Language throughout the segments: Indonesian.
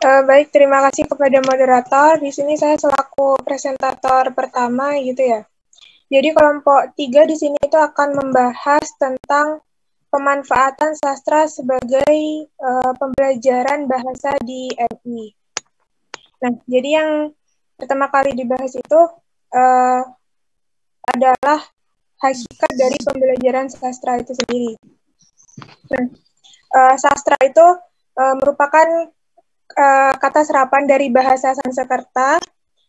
Baik, terima kasih kepada moderator. Di sini saya selaku presentator pertama gitu ya. Jadi kelompok 3 di sini itu akan membahas tentang pemanfaatan sastra sebagai pembelajaran bahasa di MI. Nah, jadi yang pertama kali dibahas itu adalah hakikat dari pembelajaran sastra itu sendiri. Nah, sastra itu merupakan kata serapan dari bahasa Sanskerta,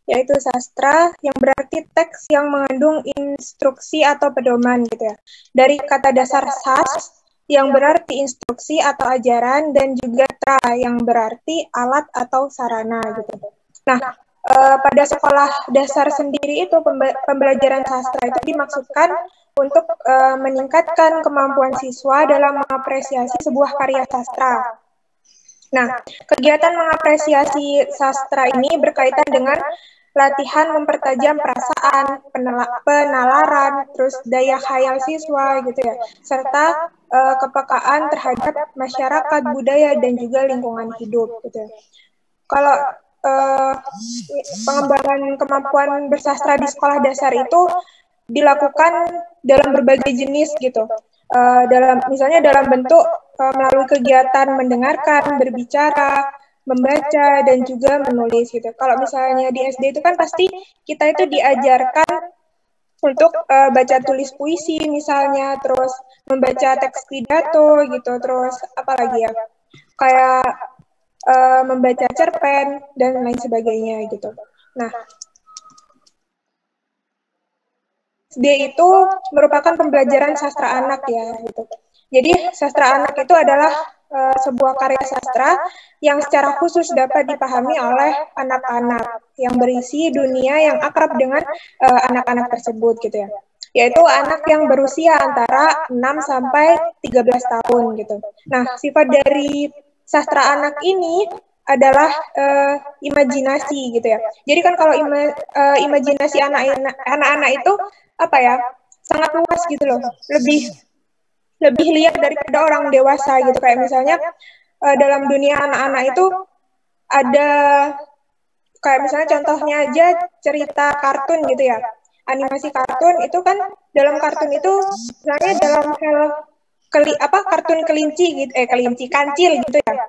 yaitu sastra, yang berarti teks yang mengandung instruksi atau pedoman gitu ya. Dari kata dasar sas, yang berarti instruksi atau ajaran, dan juga tra, yang berarti alat atau sarana gitu. Nah, pada sekolah dasar sendiri itu pembelajaran sastra itu dimaksudkan untuk meningkatkan kemampuan siswa dalam mengapresiasi sebuah karya sastra. Nah, kegiatan mengapresiasi sastra ini berkaitan dengan latihan mempertajam perasaan, penalaran, terus daya khayal siswa gitu ya, serta kepekaan terhadap masyarakat, budaya, dan juga lingkungan hidup gitu ya. Kalau pengembangan kemampuan bersastra di sekolah dasar itu dilakukan dalam berbagai jenis gitu. Misalnya dalam bentuk melalui kegiatan mendengarkan, berbicara, membaca, dan juga menulis gitu. Kalau misalnya di SD itu kan pasti kita itu diajarkan untuk baca tulis puisi misalnya, terus membaca teks pidato gitu, terus apa lagi ya, kayak membaca cerpen dan lain sebagainya gitu. Nah, SD itu merupakan pembelajaran sastra anak ya gitu. Jadi sastra anak itu adalah sebuah karya sastra yang secara khusus dapat dipahami oleh anak-anak yang berisi dunia yang akrab dengan anak-anak tersebut gitu ya. Yaitu anak yang berusia antara 6 sampai 13 tahun gitu. Nah, sifat dari sastra anak ini adalah imajinasi gitu ya. Jadi kan kalau imajinasi anak-anak itu apa ya, sangat luas gitu loh, lebih liar daripada orang dewasa gitu. Kayak misalnya dalam dunia anak-anak itu ada kayak misalnya contohnya aja cerita kartun gitu ya, animasi kartun itu kan, dalam kartun itu misalnya dalam hal kartun kelinci gitu, kelinci kancil gitu ya.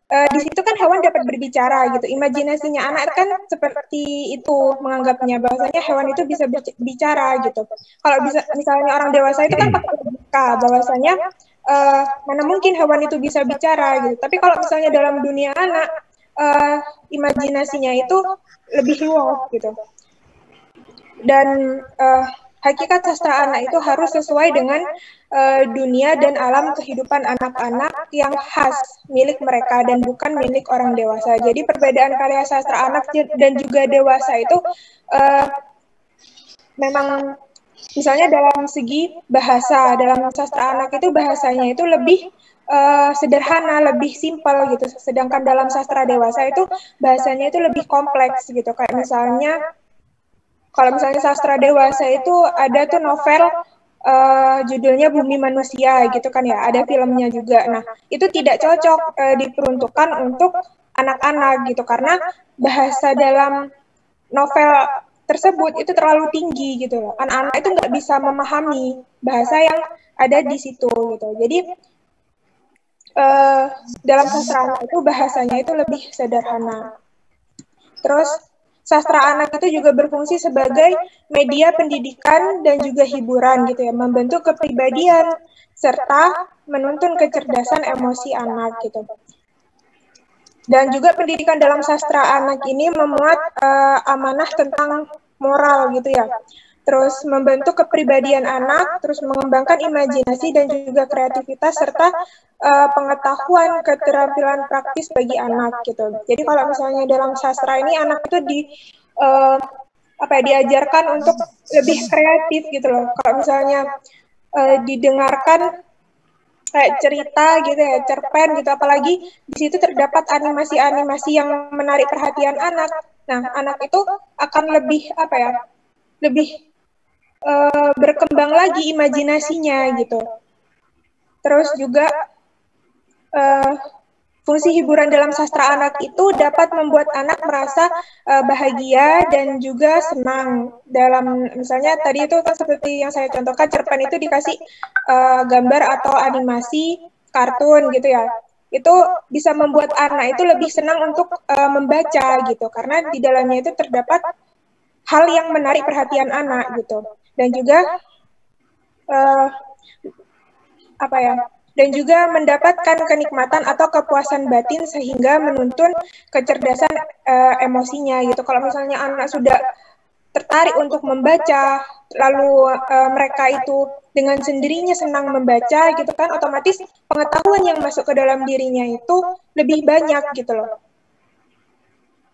Di situ kan hewan dapat berbicara gitu. Imajinasinya anak kan seperti itu, menganggapnya bahwasanya hewan itu bisa bicara gitu. Kalau bisa misalnya orang dewasa itu kan pakai logika bahwasanya mana mungkin hewan itu bisa bicara gitu. Tapi kalau misalnya dalam dunia anak, imajinasinya itu lebih luas gitu. Dan hakikat sastra anak itu harus sesuai dengan dunia dan alam kehidupan anak-anak yang khas milik mereka dan bukan milik orang dewasa. Jadi perbedaan karya sastra anak dan juga dewasa itu memang misalnya dalam segi bahasa, dalam sastra anak itu bahasanya itu lebih sederhana, lebih simpel gitu. Sedangkan dalam sastra dewasa itu bahasanya itu lebih kompleks gitu. Kayak misalnya kalau misalnya sastra dewasa itu ada tuh novel judulnya Bumi Manusia gitu kan ya, ada filmnya juga. Nah, itu tidak cocok diperuntukkan untuk anak-anak gitu, karena bahasa dalam novel tersebut itu terlalu tinggi gitu loh. Anak-anak itu nggak bisa memahami bahasa yang ada di situ gitu. Jadi dalam sastra anak itu bahasanya itu lebih sederhana. Terus sastra anak itu juga berfungsi sebagai media pendidikan dan juga hiburan gitu ya, membentuk kepribadian serta menuntun kecerdasan emosi anak gitu. Dan juga pendidikan dalam sastra anak ini memuat amanah tentang moral gitu ya. Terus membentuk kepribadian anak, terus mengembangkan imajinasi dan juga kreativitas serta pengetahuan keterampilan praktis bagi anak gitu. Jadi kalau misalnya dalam sastra ini anak itu diajarkan untuk lebih kreatif gitu loh. Kalau misalnya didengarkan kayak cerita gitu ya, cerpen gitu, apalagi di situ terdapat animasi-animasi yang menarik perhatian anak. Nah, anak itu akan lebih lebih berkembang lagi imajinasinya gitu. Terus juga fungsi hiburan dalam sastra anak itu dapat membuat anak merasa bahagia dan juga senang. Dalam misalnya tadi itu kan seperti yang saya contohkan, cerpen itu dikasih gambar atau animasi kartun gitu ya. Itu bisa membuat anak itu lebih senang untuk membaca gitu, karena di dalamnya itu terdapat hal yang menarik perhatian anak gitu. Dan juga apa ya? Dan juga mendapatkan kenikmatan atau kepuasan batin sehingga menuntun kecerdasan emosinya gitu. Kalau misalnya anak sudah tertarik untuk membaca, lalu mereka itu dengan sendirinya senang membaca gitu kan, otomatis pengetahuan yang masuk ke dalam dirinya itu lebih banyak gitu loh.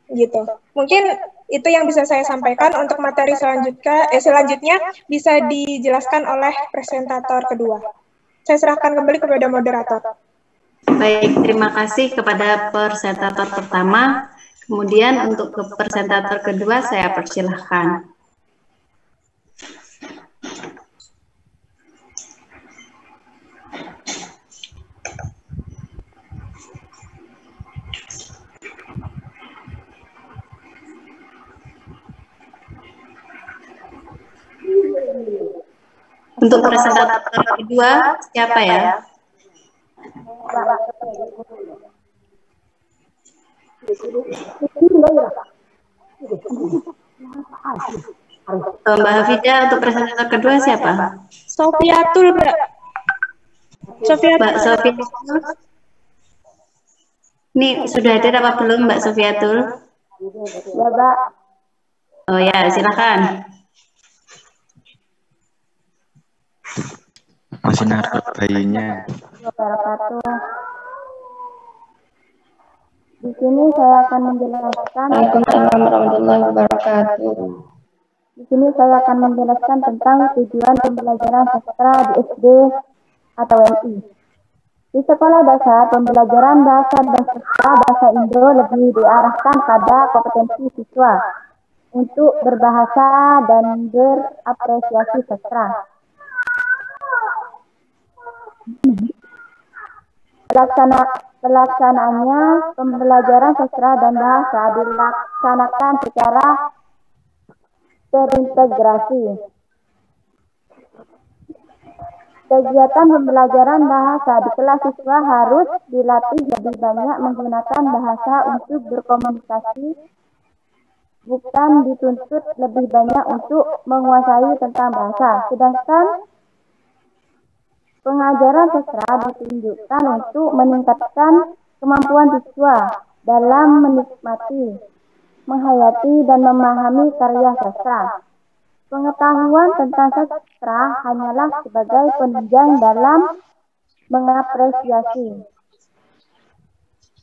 Gitu. Mungkin itu yang bisa saya sampaikan. Untuk materi selanjutnya bisa dijelaskan oleh presentator kedua. Saya serahkan kembali kepada moderator. Baik, terima kasih kepada presentator pertama. Kemudian untuk ke presentator kedua saya persilahkan. Untuk presentator kedua siapa ya? Mbak Hafida, untuk presentator kedua siapa? Sofiatul, Mbak. Mbak Sofiatul. Ini sudah hadir apa belum Mbak Sofiatul? Ya, Mbak. Oh ya, silakan. Masih naruh bayinya. Di sini saya akan menjelaskan. Waalaikumsalam warahmatullahi wabarakatuh. Di sini saya akan menjelaskan tentang tujuan pembelajaran sastra di SD atau MI. Di sekolah dasar, pembelajaran bahasa dan sastra bahasa Indo lebih diarahkan pada kompetensi siswa untuk berbahasa dan berapresiasi sastra. Pelaksanaannya, pembelajaran sastra dan bahasa dilaksanakan secara terintegrasi. Kegiatan pembelajaran bahasa di kelas siswa harus dilatih lebih banyak menggunakan bahasa untuk berkomunikasi, bukan dituntut lebih banyak untuk menguasai tentang bahasa. Sedangkan pengajaran sastra ditunjukkan untuk meningkatkan kemampuan siswa dalam menikmati, menghayati, dan memahami karya sastra. Pengetahuan tentang sastra hanyalah sebagai penunjang dalam mengapresiasi.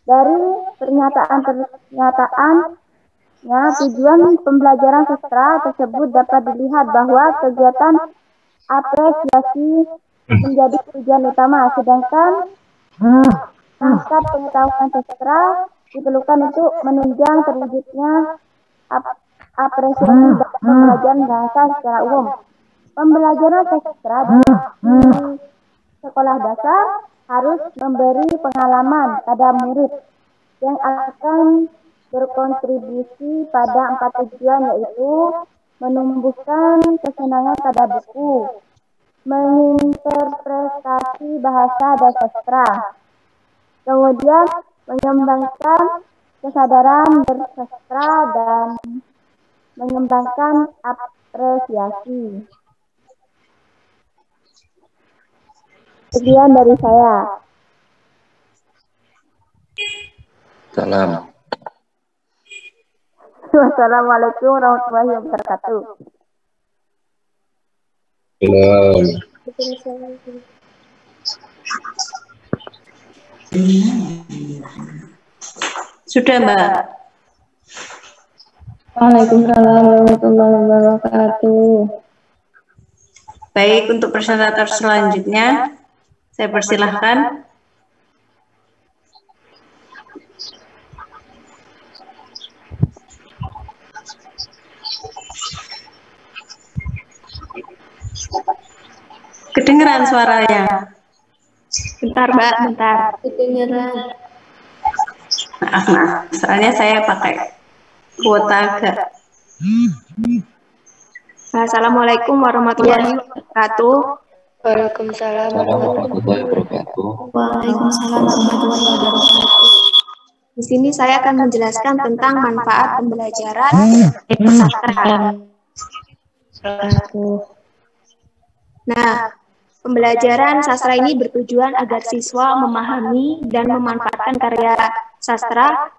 Dari pernyataan-pernyataannya, tujuan pembelajaran sastra tersebut dapat dilihat bahwa kegiatan apresiasi menjadi tujuan utama, sedangkan tingkat pengetahuan sastra diperlukan untuk menunjang terwujudnya apresiasi dalam pembelajaran bahasa secara umum. Pembelajaran sastra di sekolah dasar harus memberi pengalaman pada murid yang akan berkontribusi pada 4 tujuan, yaitu menumbuhkan kesenangan pada buku, menginterpretasi bahasa dan sastra, kemudian mengembangkan kesadaran bersastra dan mengembangkan apresiasi. Sekian dari saya. Salam. Wassalamualaikum warahmatullahi wabarakatuh. Salam. Sudah Mbak. Waalaikumsalam warahmatullahi wabarakatuh. Baik, untuk presentator selanjutnya saya persilahkan. Kedengeran suaranya? Bentar Mbak, bentar. Kedengeran. Maaf, soalnya saya pakai kuota agak. Assalamualaikum warahmatullahi wabarakatuh. Waalaikumsalam warahmatullahi wabarakatuh. Waalaikumsalam warahmatullahi wabarakatuh. Di sini saya akan menjelaskan tentang manfaat pembelajaran sastra. Nah, pembelajaran sastra ini bertujuan agar siswa memahami dan memanfaatkan karya sastra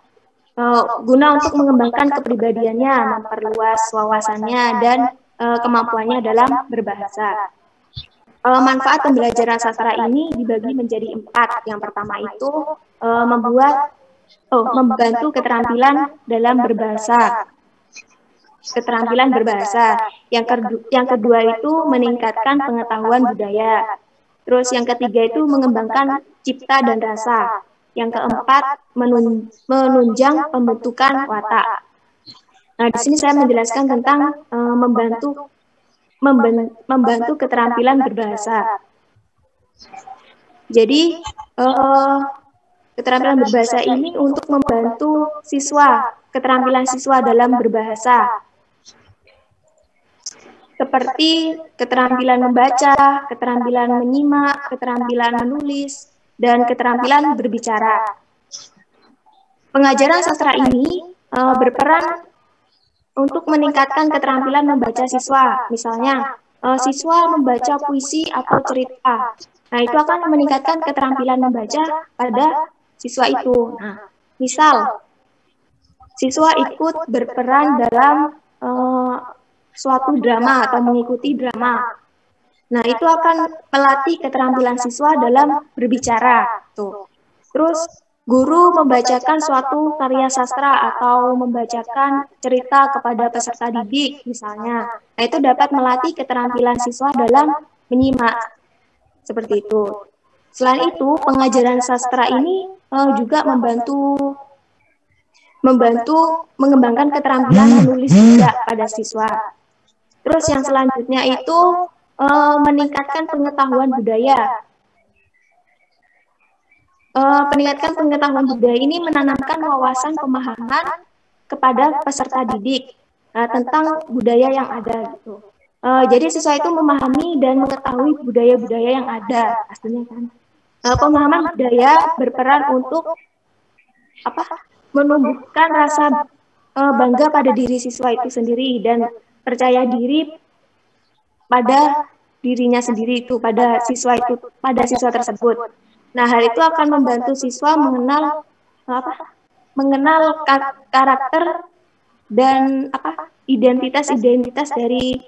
guna untuk mengembangkan kepribadiannya, memperluas wawasannya, dan kemampuannya dalam berbahasa. Manfaat pembelajaran sastra ini dibagi menjadi 4. Yang pertama itu membantu keterampilan dalam berbahasa. Yang kedua itu meningkatkan pengetahuan budaya. Terus yang ketiga itu mengembangkan cipta dan rasa. Yang keempat menunjang pembentukan watak. Nah, di sini saya menjelaskan tentang membantu keterampilan berbahasa. Jadi keterampilan berbahasa ini untuk membantu keterampilan siswa dalam berbahasa. Seperti keterampilan membaca, keterampilan menyimak, keterampilan menulis, dan keterampilan berbicara. Pengajaran sastra ini berperan untuk meningkatkan keterampilan membaca siswa. Misalnya, siswa membaca puisi atau cerita. Nah, itu akan meningkatkan keterampilan membaca pada siswa itu. Nah, misal, siswa ikut berperan dalam suatu drama atau mengikuti drama. Nah, itu akan melatih keterampilan siswa dalam berbicara. Tuh. Terus, guru membacakan suatu karya sastra atau membacakan cerita kepada peserta didik, misalnya. Nah, itu dapat melatih keterampilan siswa dalam menyimak. Seperti itu. Selain itu, pengajaran sastra ini juga membantu mengembangkan keterampilan menulis juga pada siswa. Terus yang selanjutnya itu meningkatkan pengetahuan budaya. Peningkatan pengetahuan budaya ini menanamkan wawasan pemahaman kepada peserta didik tentang budaya yang ada gitu. Jadi siswa itu memahami dan mengetahui budaya-budaya yang ada, pastinya kan. Pemahaman budaya berperan untuk menumbuhkan rasa bangga pada diri siswa itu sendiri dan percaya diri pada dirinya sendiri itu, pada siswa tersebut. Nah, hal itu akan membantu siswa mengenal karakter dan identitas dari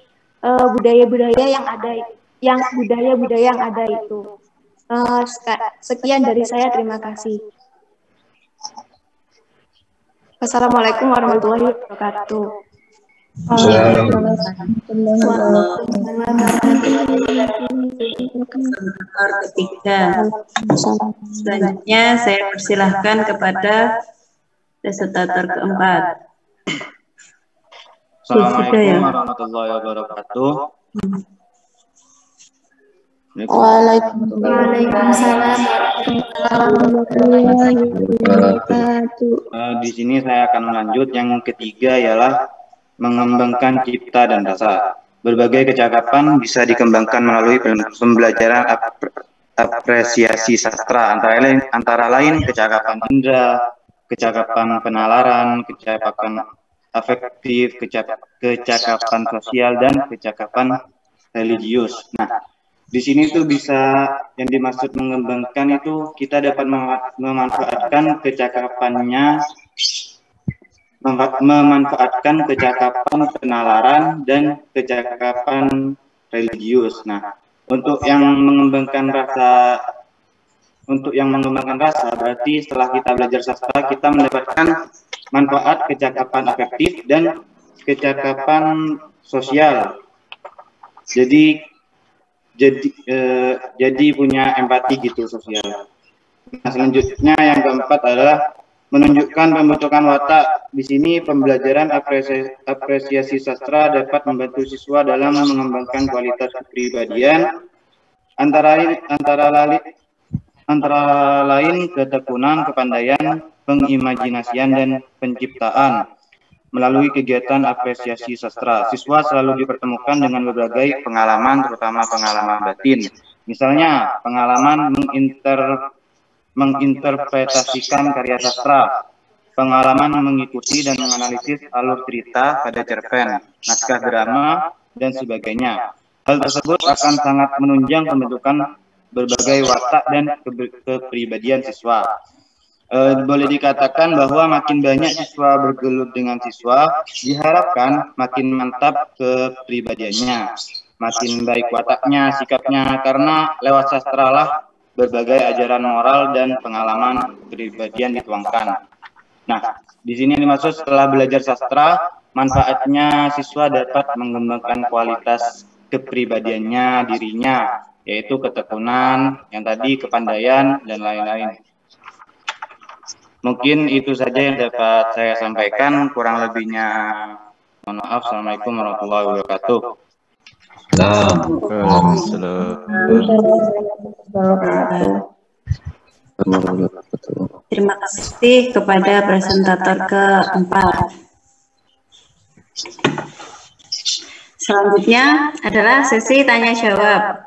budaya-budaya yang ada itu. Sekian dari saya, terima kasih. Assalamualaikum warahmatullahi wabarakatuh. Ketiga. Selanjutnya saya persilahkan kepada presentator keempat. Assalamualaikum warahmatullahi wabarakatuh. Waalaikumsalam warahmatullahi wabarakatuh. Di sini saya akan melanjut yang ketiga ialah mengembangkan cipta dan rasa. Berbagai kecakapan bisa dikembangkan melalui pembelajaran apresiasi sastra, antara lain kecakapan indera, kecakapan penalaran, kecakapan afektif, kecakapan sosial, dan kecakapan religius. Nah, di sini tuh bisa yang dimaksud mengembangkan itu kita dapat memanfaatkan kecakapan penalaran dan kecakapan religius. Nah, untuk yang mengembangkan rasa berarti setelah kita belajar sastra kita mendapatkan manfaat kecakapan afektif dan kecakapan sosial. Jadi punya empati gitu sosial. Nah, selanjutnya yang keempat adalah menunjukkan pembentukan watak. Di sini pembelajaran apresiasi sastra dapat membantu siswa dalam mengembangkan kualitas kepribadian, antara lain ketekunan, kepandaian, pengimajinasian dan penciptaan. Melalui kegiatan apresiasi sastra, siswa selalu dipertemukan dengan berbagai pengalaman, terutama pengalaman batin. Misalnya, pengalaman menginterpretasikan karya sastra, pengalaman mengikuti dan menganalisis alur cerita pada cerpen, naskah drama, dan sebagainya. Hal tersebut akan sangat menunjang pembentukan berbagai watak dan kepribadian siswa. Boleh dikatakan bahwa makin banyak siswa bergelut dengan siswa, diharapkan makin mantap kepribadiannya, makin baik wataknya, sikapnya, karena lewat sastra lah berbagai ajaran moral dan pengalaman kepribadian dituangkan. Nah, di sini yang dimaksud setelah belajar sastra, manfaatnya siswa dapat mengembangkan kualitas kepribadiannya, dirinya, yaitu ketekunan, yang tadi kepandaian, dan lain-lain. Mungkin itu saja yang dapat saya sampaikan, kurang lebihnya mohon maaf. Assalamualaikum warahmatullahi wabarakatuh. Terima kasih kepada presentator keempat. Selanjutnya adalah sesi tanya jawab.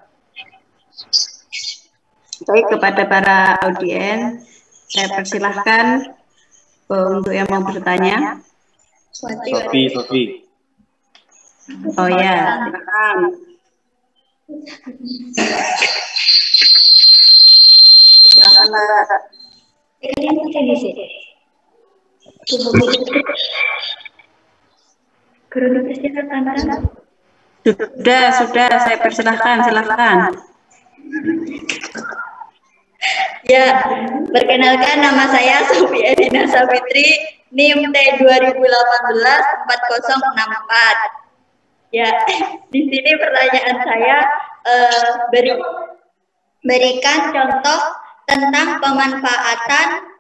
Baik, kepada para audiens, saya persilahkan untuk yang mau bertanya. Sofi. Oh ya, silakan. Silakan, Mbak. Sudah, saya persilahkan, silakan. Ya, perkenalkan nama saya Sofi Edina Savitri, NIM T2018-4064. Ya, di sini pertanyaan saya, berikan contoh tentang pemanfaatan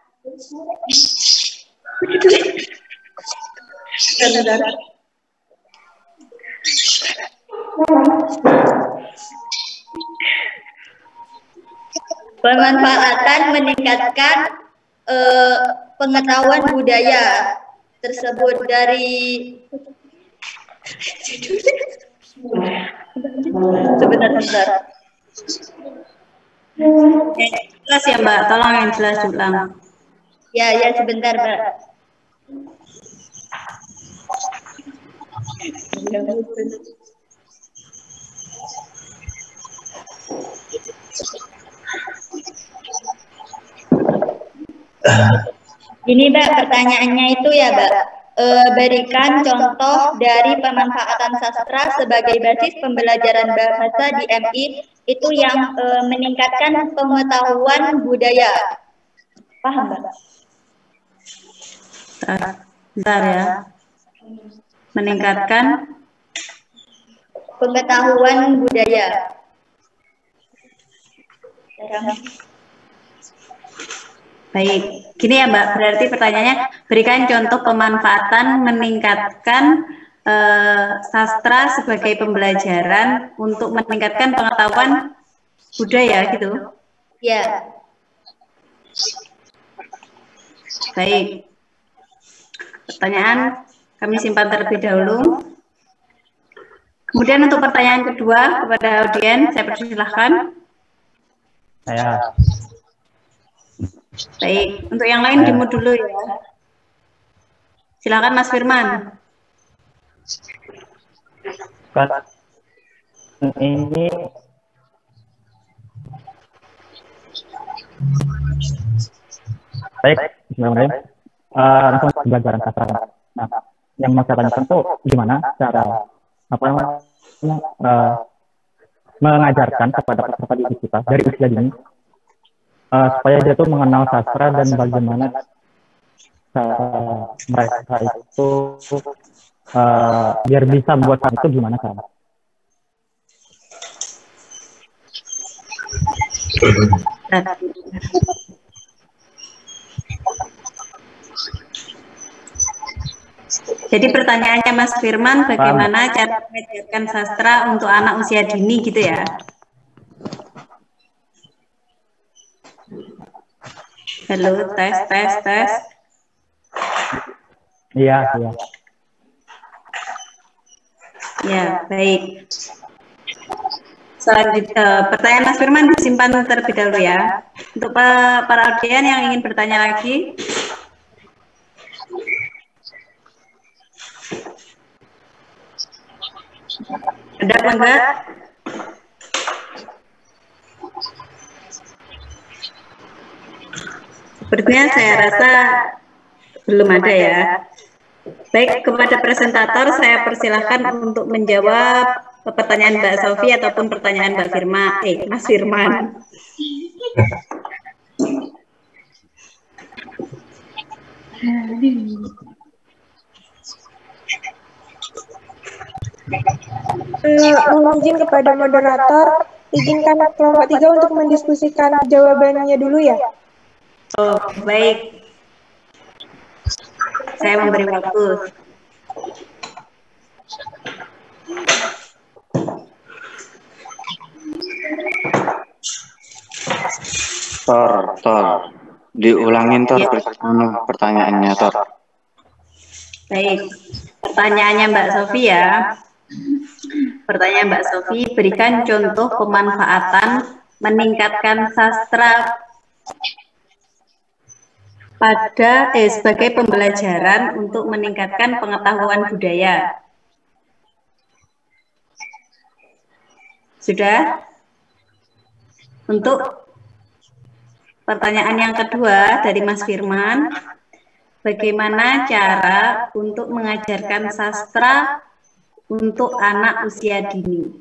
meningkatkan pengetahuan budaya tersebut dari sebentar. Jelas ya Mbak, tolong yang jelas ulang. Ya sebentar Mbak. Ini Mbak, pertanyaannya itu ya Mbak, berikan contoh dari pemanfaatan sastra sebagai basis pembelajaran bahasa di MI itu yang meningkatkan pengetahuan budaya. Paham Mbak? Bentar ya. Meningkatkan pengetahuan budaya. Baik, gini ya Mbak, berarti pertanyaannya berikan contoh pemanfaatan meningkatkan sastra sebagai pembelajaran untuk meningkatkan pengetahuan budaya gitu? Ya. Baik, pertanyaan kami simpan terlebih dahulu. Kemudian untuk pertanyaan kedua kepada audiens, saya persilahkan. Baik, untuk yang lain dimut dulu ya. Silakan Mas Firman. Ini baik, bismillahirrahmanirrahim. Langsung pembelajaran sastra. Nah, yang mau saya tanyakan tuh gimana cara mengajarkan kepada peserta didik kita dari usia dini supaya dia tuh mengenal sastra dan bagaimana mereka itu biar bisa buat itu gimana cara? Jadi pertanyaannya Mas Firman, bagaimana cara mengajarkan sastra untuk anak usia dini gitu ya? Halo, tes. Iya. Ya, baik. Selanjutnya, pertanyaan Mas Firman disimpan terlebih dahulu ya. Untuk para audien yang ingin bertanya lagi, ada apa enggak? Sepertinya saya rasa belum ada ya. Baik, kepada presentator saya persilahkan untuk menjawab pertanyaan Mbak Sofi ataupun pertanyaan Mbak Mas Firman. Mohon izin kepada moderator, izinkan kelompok 3 untuk mendiskusikan jawabannya dulu ya. Oh, baik. Saya memberi waktu. Tor. Diulangin Tor pertanyaannya Tor. Baik. Pertanyaannya Mbak Sofi ya. Pertanyaan Mbak Sofi, berikan contoh pemanfaatan meningkatkan sastra sebagai pembelajaran untuk meningkatkan pengetahuan budaya. Sudah? Untuk pertanyaan yang kedua dari Mas Firman, bagaimana cara untuk mengajarkan sastra untuk anak usia dini?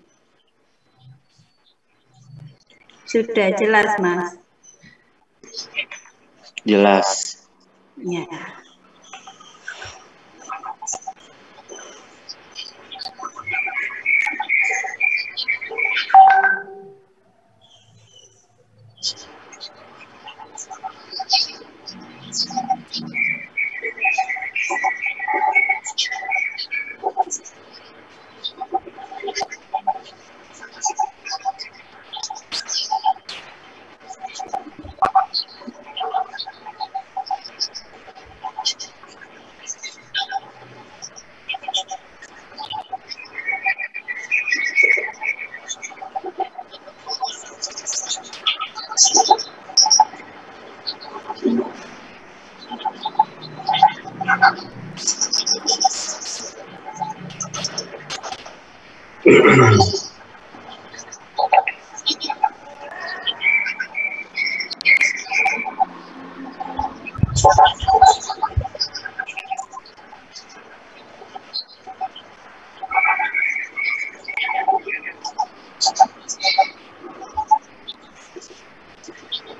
Sudah jelas, Mas? Jelas. Ya.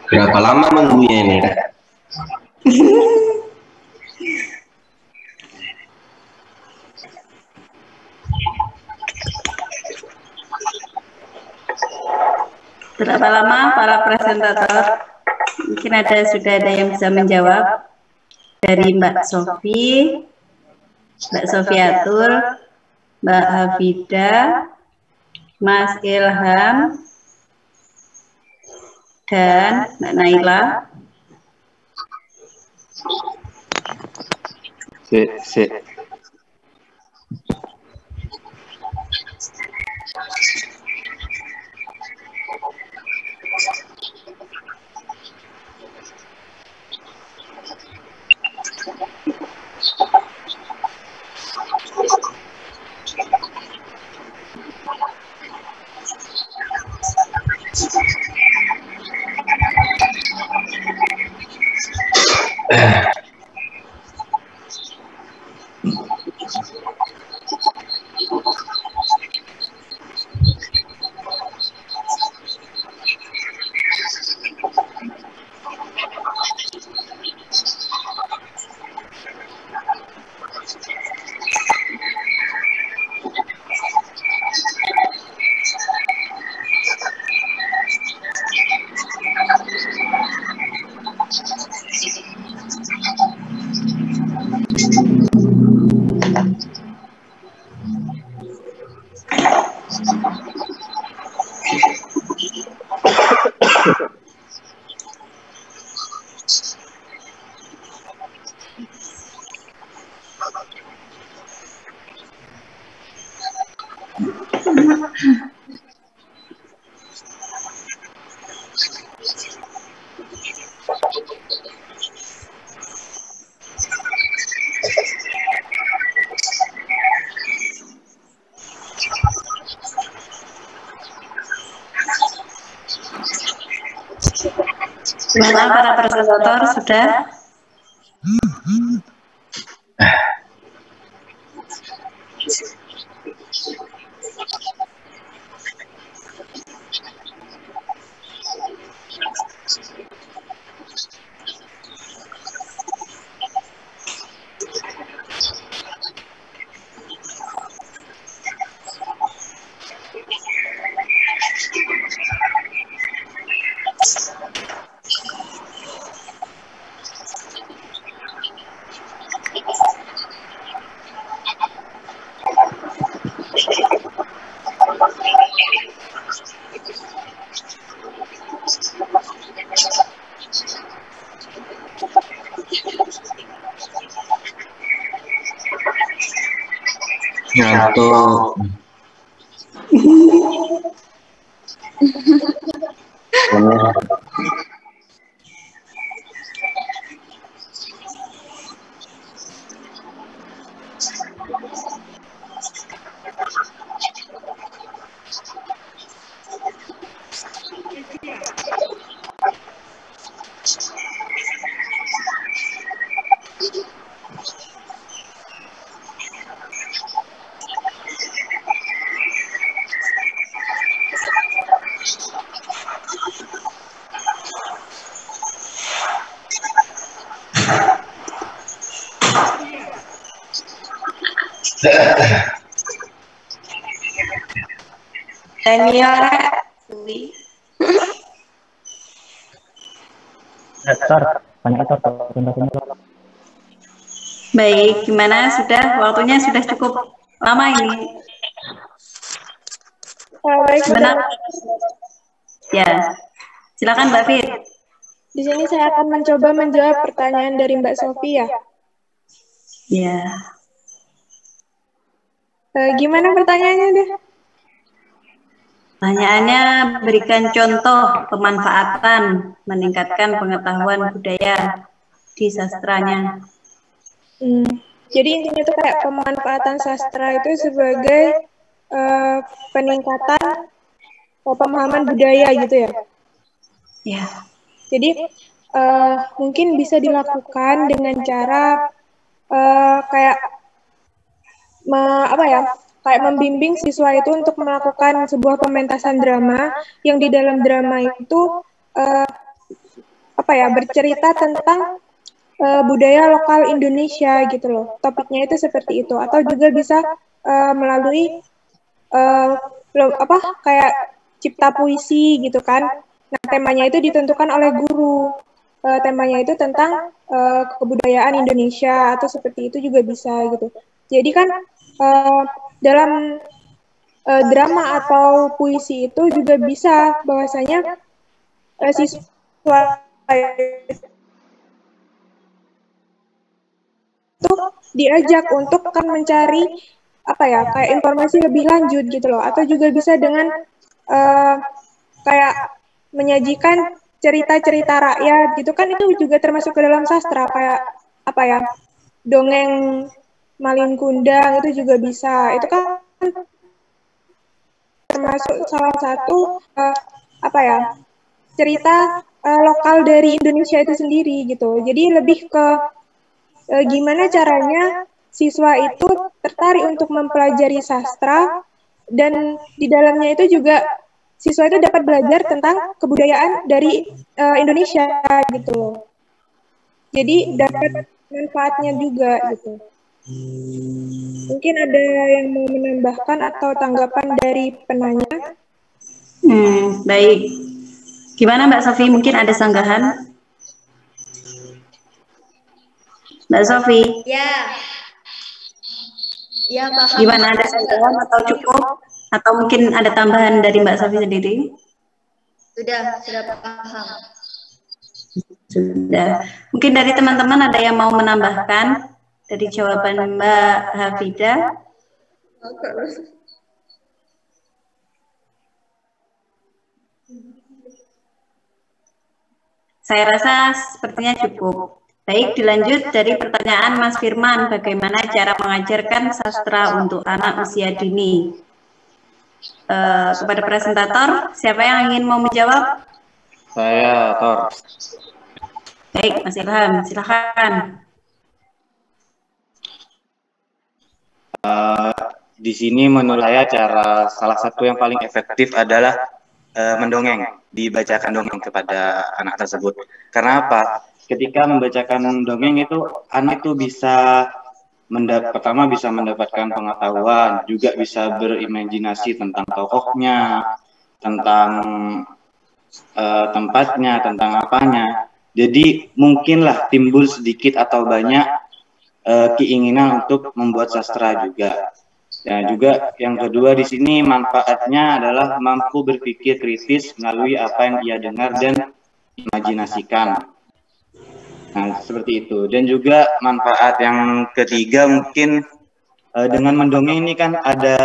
Berapa lama nunggunya ini? Berapa lama para presentator? Mungkin sudah ada yang bisa menjawab. Dari Mbak Sofi, Mbak Sofiatul, Mbak Hafida, Mas Ilham, dan Mbak Naila. Gimana para presentator sudah? Ngantuk. Senior, Banyak Baik, gimana? Sudah waktunya sudah cukup lama ini. Baik, Gimana? Ya, silakan Mbak Fit. di sini saya akan mencoba menjawab pertanyaan dari Mbak Sofi ya. Ya, Gimana pertanyaannya deh? pertanyaannya berikan contoh pemanfaatan meningkatkan pengetahuan budaya di sastranya. Jadi intinya itu kayak pemanfaatan sastra itu sebagai peningkatan pemahaman budaya gitu ya. Ya. Jadi mungkin bisa dilakukan dengan cara kayak kayak membimbing siswa itu untuk melakukan sebuah pementasan drama yang di dalam drama itu bercerita tentang budaya lokal Indonesia gitu loh. Topiknya itu seperti itu, atau juga bisa melalui kayak cipta puisi gitu kan. Nah, temanya itu ditentukan oleh guru. Temanya itu tentang kebudayaan Indonesia atau seperti itu juga bisa gitu. Jadi kan dalam drama atau puisi itu juga bisa bahwasanya siswa itu diajak untuk kan mencari kayak informasi lebih lanjut gitu loh, atau juga bisa dengan kayak menyajikan cerita-cerita rakyat gitu kan, itu juga termasuk ke dalam sastra, kayak dongeng Malin Kundang itu juga bisa, itu kan termasuk salah satu cerita lokal dari Indonesia itu sendiri gitu. Jadi lebih ke gimana caranya siswa itu tertarik untuk mempelajari sastra, dan di dalamnya itu juga siswa itu dapat belajar tentang kebudayaan dari Indonesia gitu. Jadi dapat manfaatnya juga gitu. Mungkin ada yang mau menambahkan atau tanggapan dari penanya? Baik. Gimana Mbak Sofi? Mungkin ada sanggahan? Mbak Sofi? Ya. Ya, paham. Gimana, ada sanggahan atau cukup? Atau mungkin ada tambahan dari Mbak Sofi sendiri? Sudah paham. Sudah. Mungkin dari teman-teman ada yang mau menambahkan dari jawaban Mbak Hafidah? Saya rasa sepertinya cukup. Baik, dilanjut dari pertanyaan Mas Firman, bagaimana cara mengajarkan sastra untuk anak usia dini? Kepada presentator, siapa yang ingin mau menjawab? Saya, Tor. Baik, Mas Ilham, silakan. Di sini menurut saya salah satu yang paling efektif adalah mendongeng, dibacakan dongeng kepada anak tersebut. Karena apa? Ketika membacakan dongeng itu, anak itu pertama bisa mendapatkan pengetahuan, juga bisa berimajinasi tentang tokohnya, tentang tempatnya, tentang apanya. Jadi mungkinlah timbul sedikit atau banyak keinginan untuk membuat sastra juga. Ya, juga yang kedua di sini manfaatnya adalah mampu berpikir kritis melalui apa yang ia dengar dan imajinasikan. Nah, seperti itu. Dan juga manfaat yang ketiga mungkin dengan mendongeng ini kan ada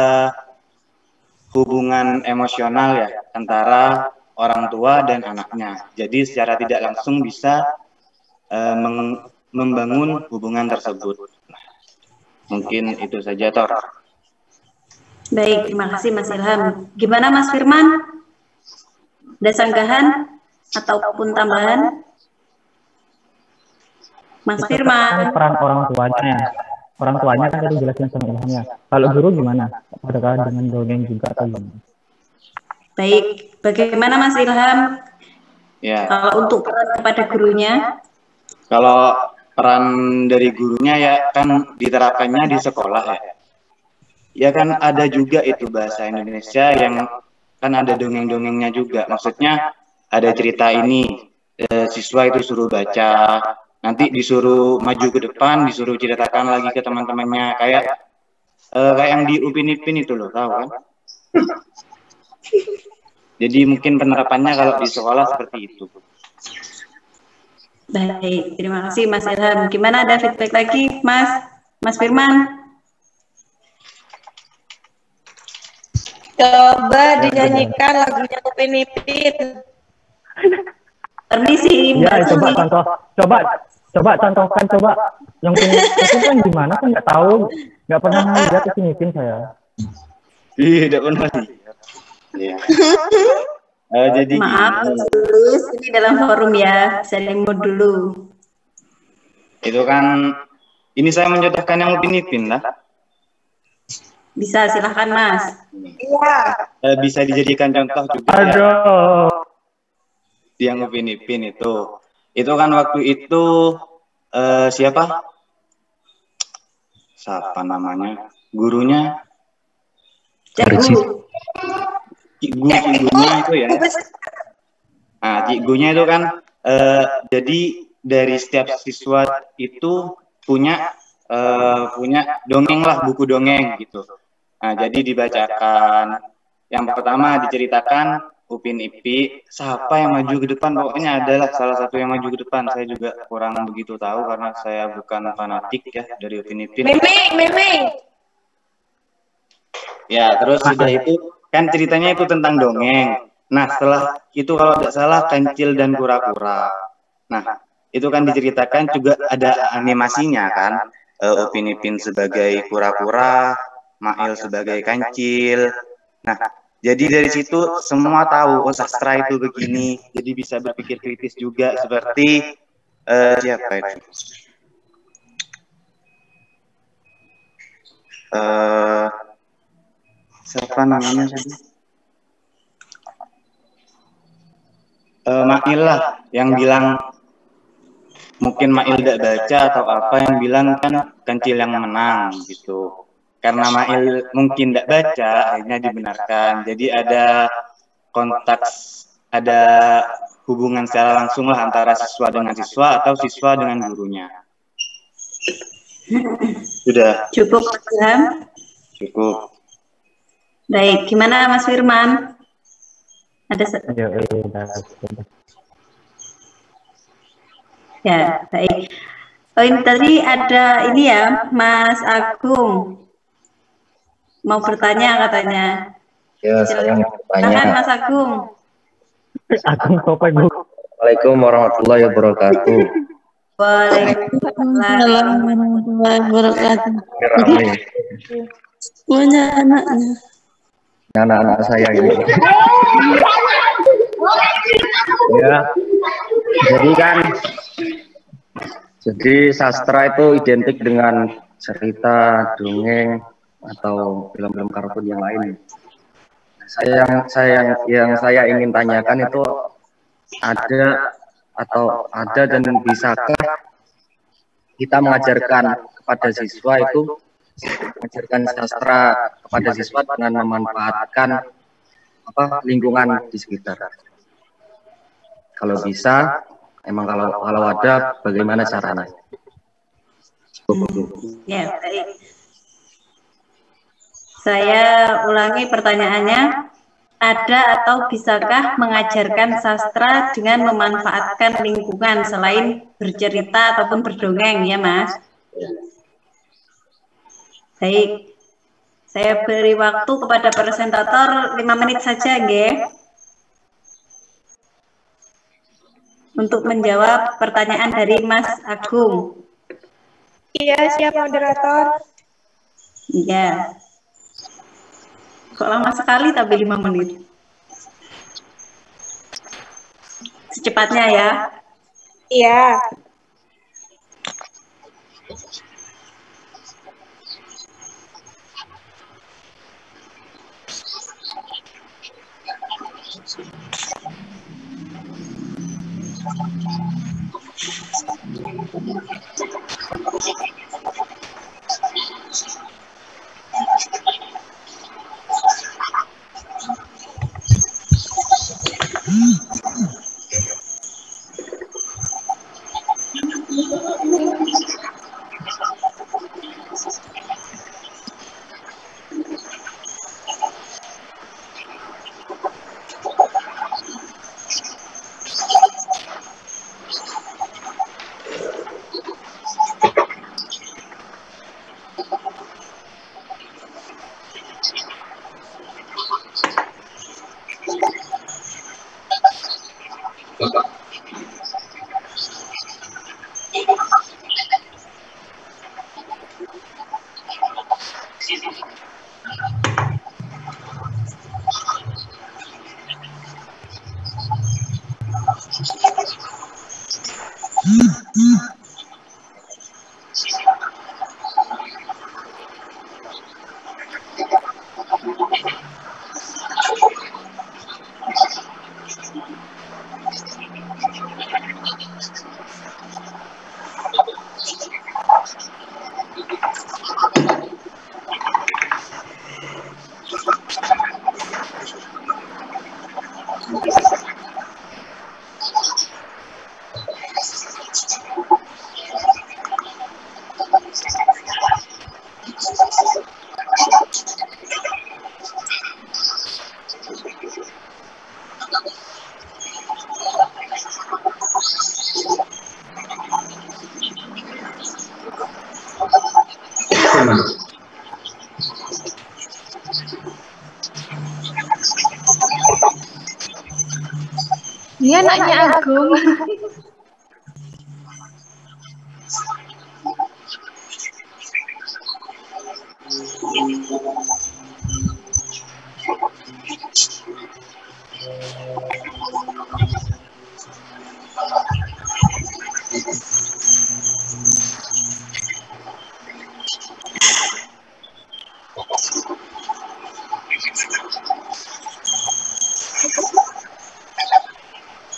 hubungan emosional ya antara orang tua dan anaknya. Jadi secara tidak langsung bisa membangun hubungan tersebut. Mungkin itu saja, Tor. Baik, terima kasih Mas Ilham. Gimana Mas Firman? Ada sanggahan ataupun tambahan? Mas Firman. Peran orang tuanya. Orang tuanya kan tadi jelasin sama Ilhamnya. Kalau guru gimana? Apakah dengan dongeng juga atau gimana? Baik, bagaimana Mas Ilham? Ya. Kalau untuk peran kepada gurunya? Kalau peran dari gurunya ya kan diterapkannya di sekolah ya. Ya kan ada juga itu bahasa Indonesia yang kan ada dongeng-dongengnya juga. Maksudnya ada cerita ini, siswa itu suruh baca, nanti disuruh maju ke depan, disuruh ceritakan lagi ke teman-temannya, kayak yang di Upin Ipin itu loh, tahu kan? Jadi mungkin penerapannya kalau di sekolah seperti itu. Baik, terima kasih Mas Ilham. Gimana, ada feedback lagi Mas Firman? Coba dinyanyikan lagunya Upin Ipin. Permisi, ya, coba contohkan yang Upin kan gimana kan nggak tahu, nggak pernah lihat Upin Ipin saya. Iya, tidak pernah lihat. Iya. Jadi maaf, terus ini dalam forum ya, saya mute dulu. Itu kan, ini saya mencontohkan yang Upin Ipin lah. Bisa, silahkan Mas. Iya. Bisa dijadikan contoh juga. Aduh. Ya. Yang Upin Ipin itu kan waktu itu siapa namanya gurunya? Gurunya itu ya. Nah, cikgunya itu kan jadi dari setiap siswa itu punya dongeng lah, buku dongeng gitu. Nah, jadi dibacakan. Yang pertama diceritakan Upin Ipin, siapa yang maju ke depan, pokoknya adalah salah satu yang maju ke depan. Saya juga kurang begitu tahu karena saya bukan fanatik ya dari Upin Ipin. Meme. Ya, terus sudah itu kan ceritanya itu tentang dongeng. Nah, setelah itu kalau tidak salah Kancil dan Kura-Kura. Nah, itu kan diceritakan juga ada animasinya kan. Upin Ipin sebagai kura-kura, Mail sebagai kancil. Nah, jadi dari situ semua tahu oh sastra itu begini. Jadi bisa berpikir kritis juga seperti siapa itu? Siapa namanya tadi? Mail lah yang bilang mungkin Mail tidak baca atau apa, yang bilang kan Kancil yang menang gitu. Karena Mail mungkin tidak baca, akhirnya dibenarkan. Jadi ada kontak, ada hubungan secara langsung lah antara siswa dengan siswa atau siswa dengan gurunya. Sudah. Cukup, Ilham? Cukup. Baik, gimana Mas Firman? Ada ya, baik. Oh, ini tadi ada ini ya, Mas Agung. Mau bertanya katanya. Ya, saya mau bertanya. Silakan Mas Agung. Agung Topeng. Waalaikumsalam warahmatullahi wabarakatuh. Waalaikumsalam warahmatullahi wabarakatuh. Rame. Semuanya anaknya. Anak-anak saya ini. Ya. Jadi sastra itu identik dengan cerita, dongeng, atau film-film kartun yang lain. Yang saya ingin tanyakan itu ada dan bisakah kita mengajarkan kepada siswa itu mengajarkan sastra kepada siswa dengan memanfaatkan lingkungan di sekitar. Kalau bisa, emang kalau ada, bagaimana caranya? Ya, baik. Saya ulangi pertanyaannya. Ada atau bisakah mengajarkan sastra dengan memanfaatkan lingkungan selain bercerita ataupun berdongeng, ya Mas? Baik. Saya beri waktu kepada presentator 5 menit saja, nggih. Untuk menjawab pertanyaan dari Mas Agung. Iya, siap moderator. Iya. Kok lama sekali tapi 5 menit. Secepatnya ya. Iya. Ini anaknya Agung.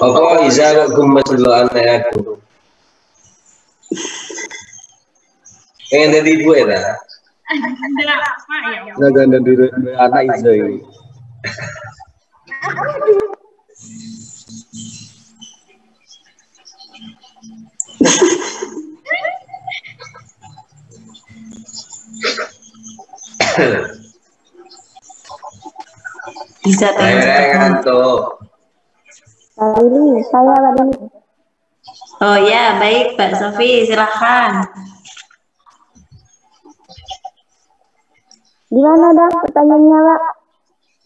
Apa bisa kok gemes dulu anak aku? Pengen jadi ibu ya tak? Nggak ganda diri anak Iza ini. Bisa ngantuk. Saya Mbak Lili. Oh ya, baik Mbak Sofi, silahkan. Gimana dah pertanyaannya, Mbak?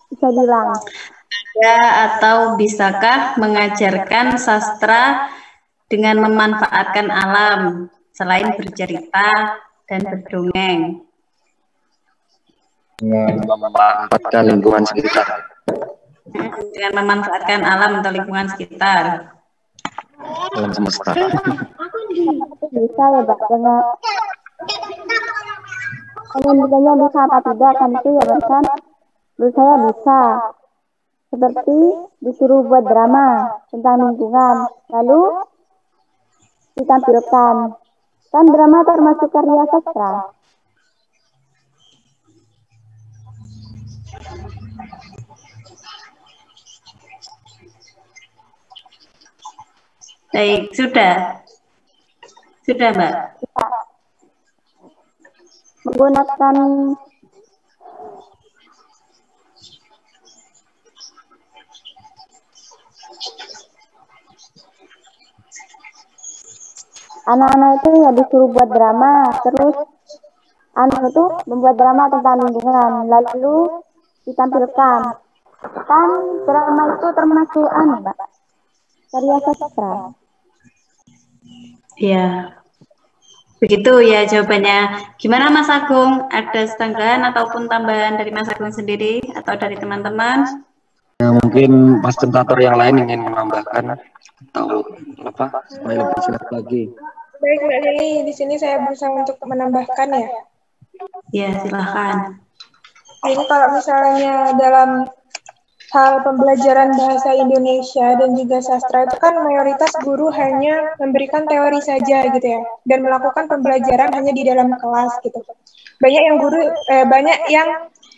Bisa bilang. atau bisakah mengajarkan sastra dengan memanfaatkan alam selain bercerita dan berdongeng? Memanfaatkan lingkungan sekitar. Dengan memanfaatkan alam atau lingkungan sekitar. Alam semesta. Bisa ya, Mbak, dengan ditanya bisa apa tidak kan itu ya, Mbak kan? Menurut saya bisa. Seperti disuruh buat drama tentang lingkungan, lalu ditampilkan. Kan drama termasuk karya sastra. Baik, sudah. Sudah, Mbak. Menggunakan anak-anak itu ya disuruh buat drama, terus itu membuat drama tentang lingkungan, lalu ditampilkan. Kan drama itu termasuk Mbak, karya sastra. Ya, begitu ya jawabannya. Gimana Mas Agung? Ada tanggapan ataupun tambahan dari Mas Agung sendiri atau dari teman-teman? Ya, mungkin presentator yang lain ingin menambahkan atau apa supaya lebih jelas lagi. Baik Mbak Lili, di sini saya berusaha untuk menambahkan ya. Ya, silakan. Ini kalau misalnya dalam hal pembelajaran bahasa Indonesia dan juga sastra itu kan mayoritas guru hanya memberikan teori saja gitu ya, dan melakukan pembelajaran hanya di dalam kelas gitu. Banyak yang banyak yang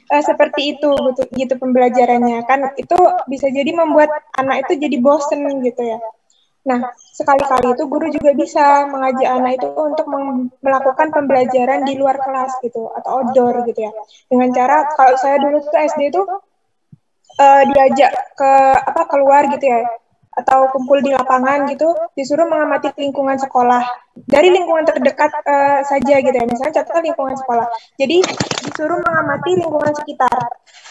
seperti itu gitu pembelajarannya kan, itu bisa jadi membuat anak itu jadi bosen gitu ya. Nah, sekali-kali itu guru juga bisa mengajak anak itu untuk melakukan pembelajaran di luar kelas gitu atau outdoor gitu ya. Dengan cara, kalau saya dulu tuh SD itu diajak keluar gitu ya, atau kumpul di lapangan gitu, disuruh mengamati lingkungan sekolah dari lingkungan terdekat saja gitu ya, misalnya contoh lingkungan sekolah. Jadi disuruh mengamati lingkungan sekitar.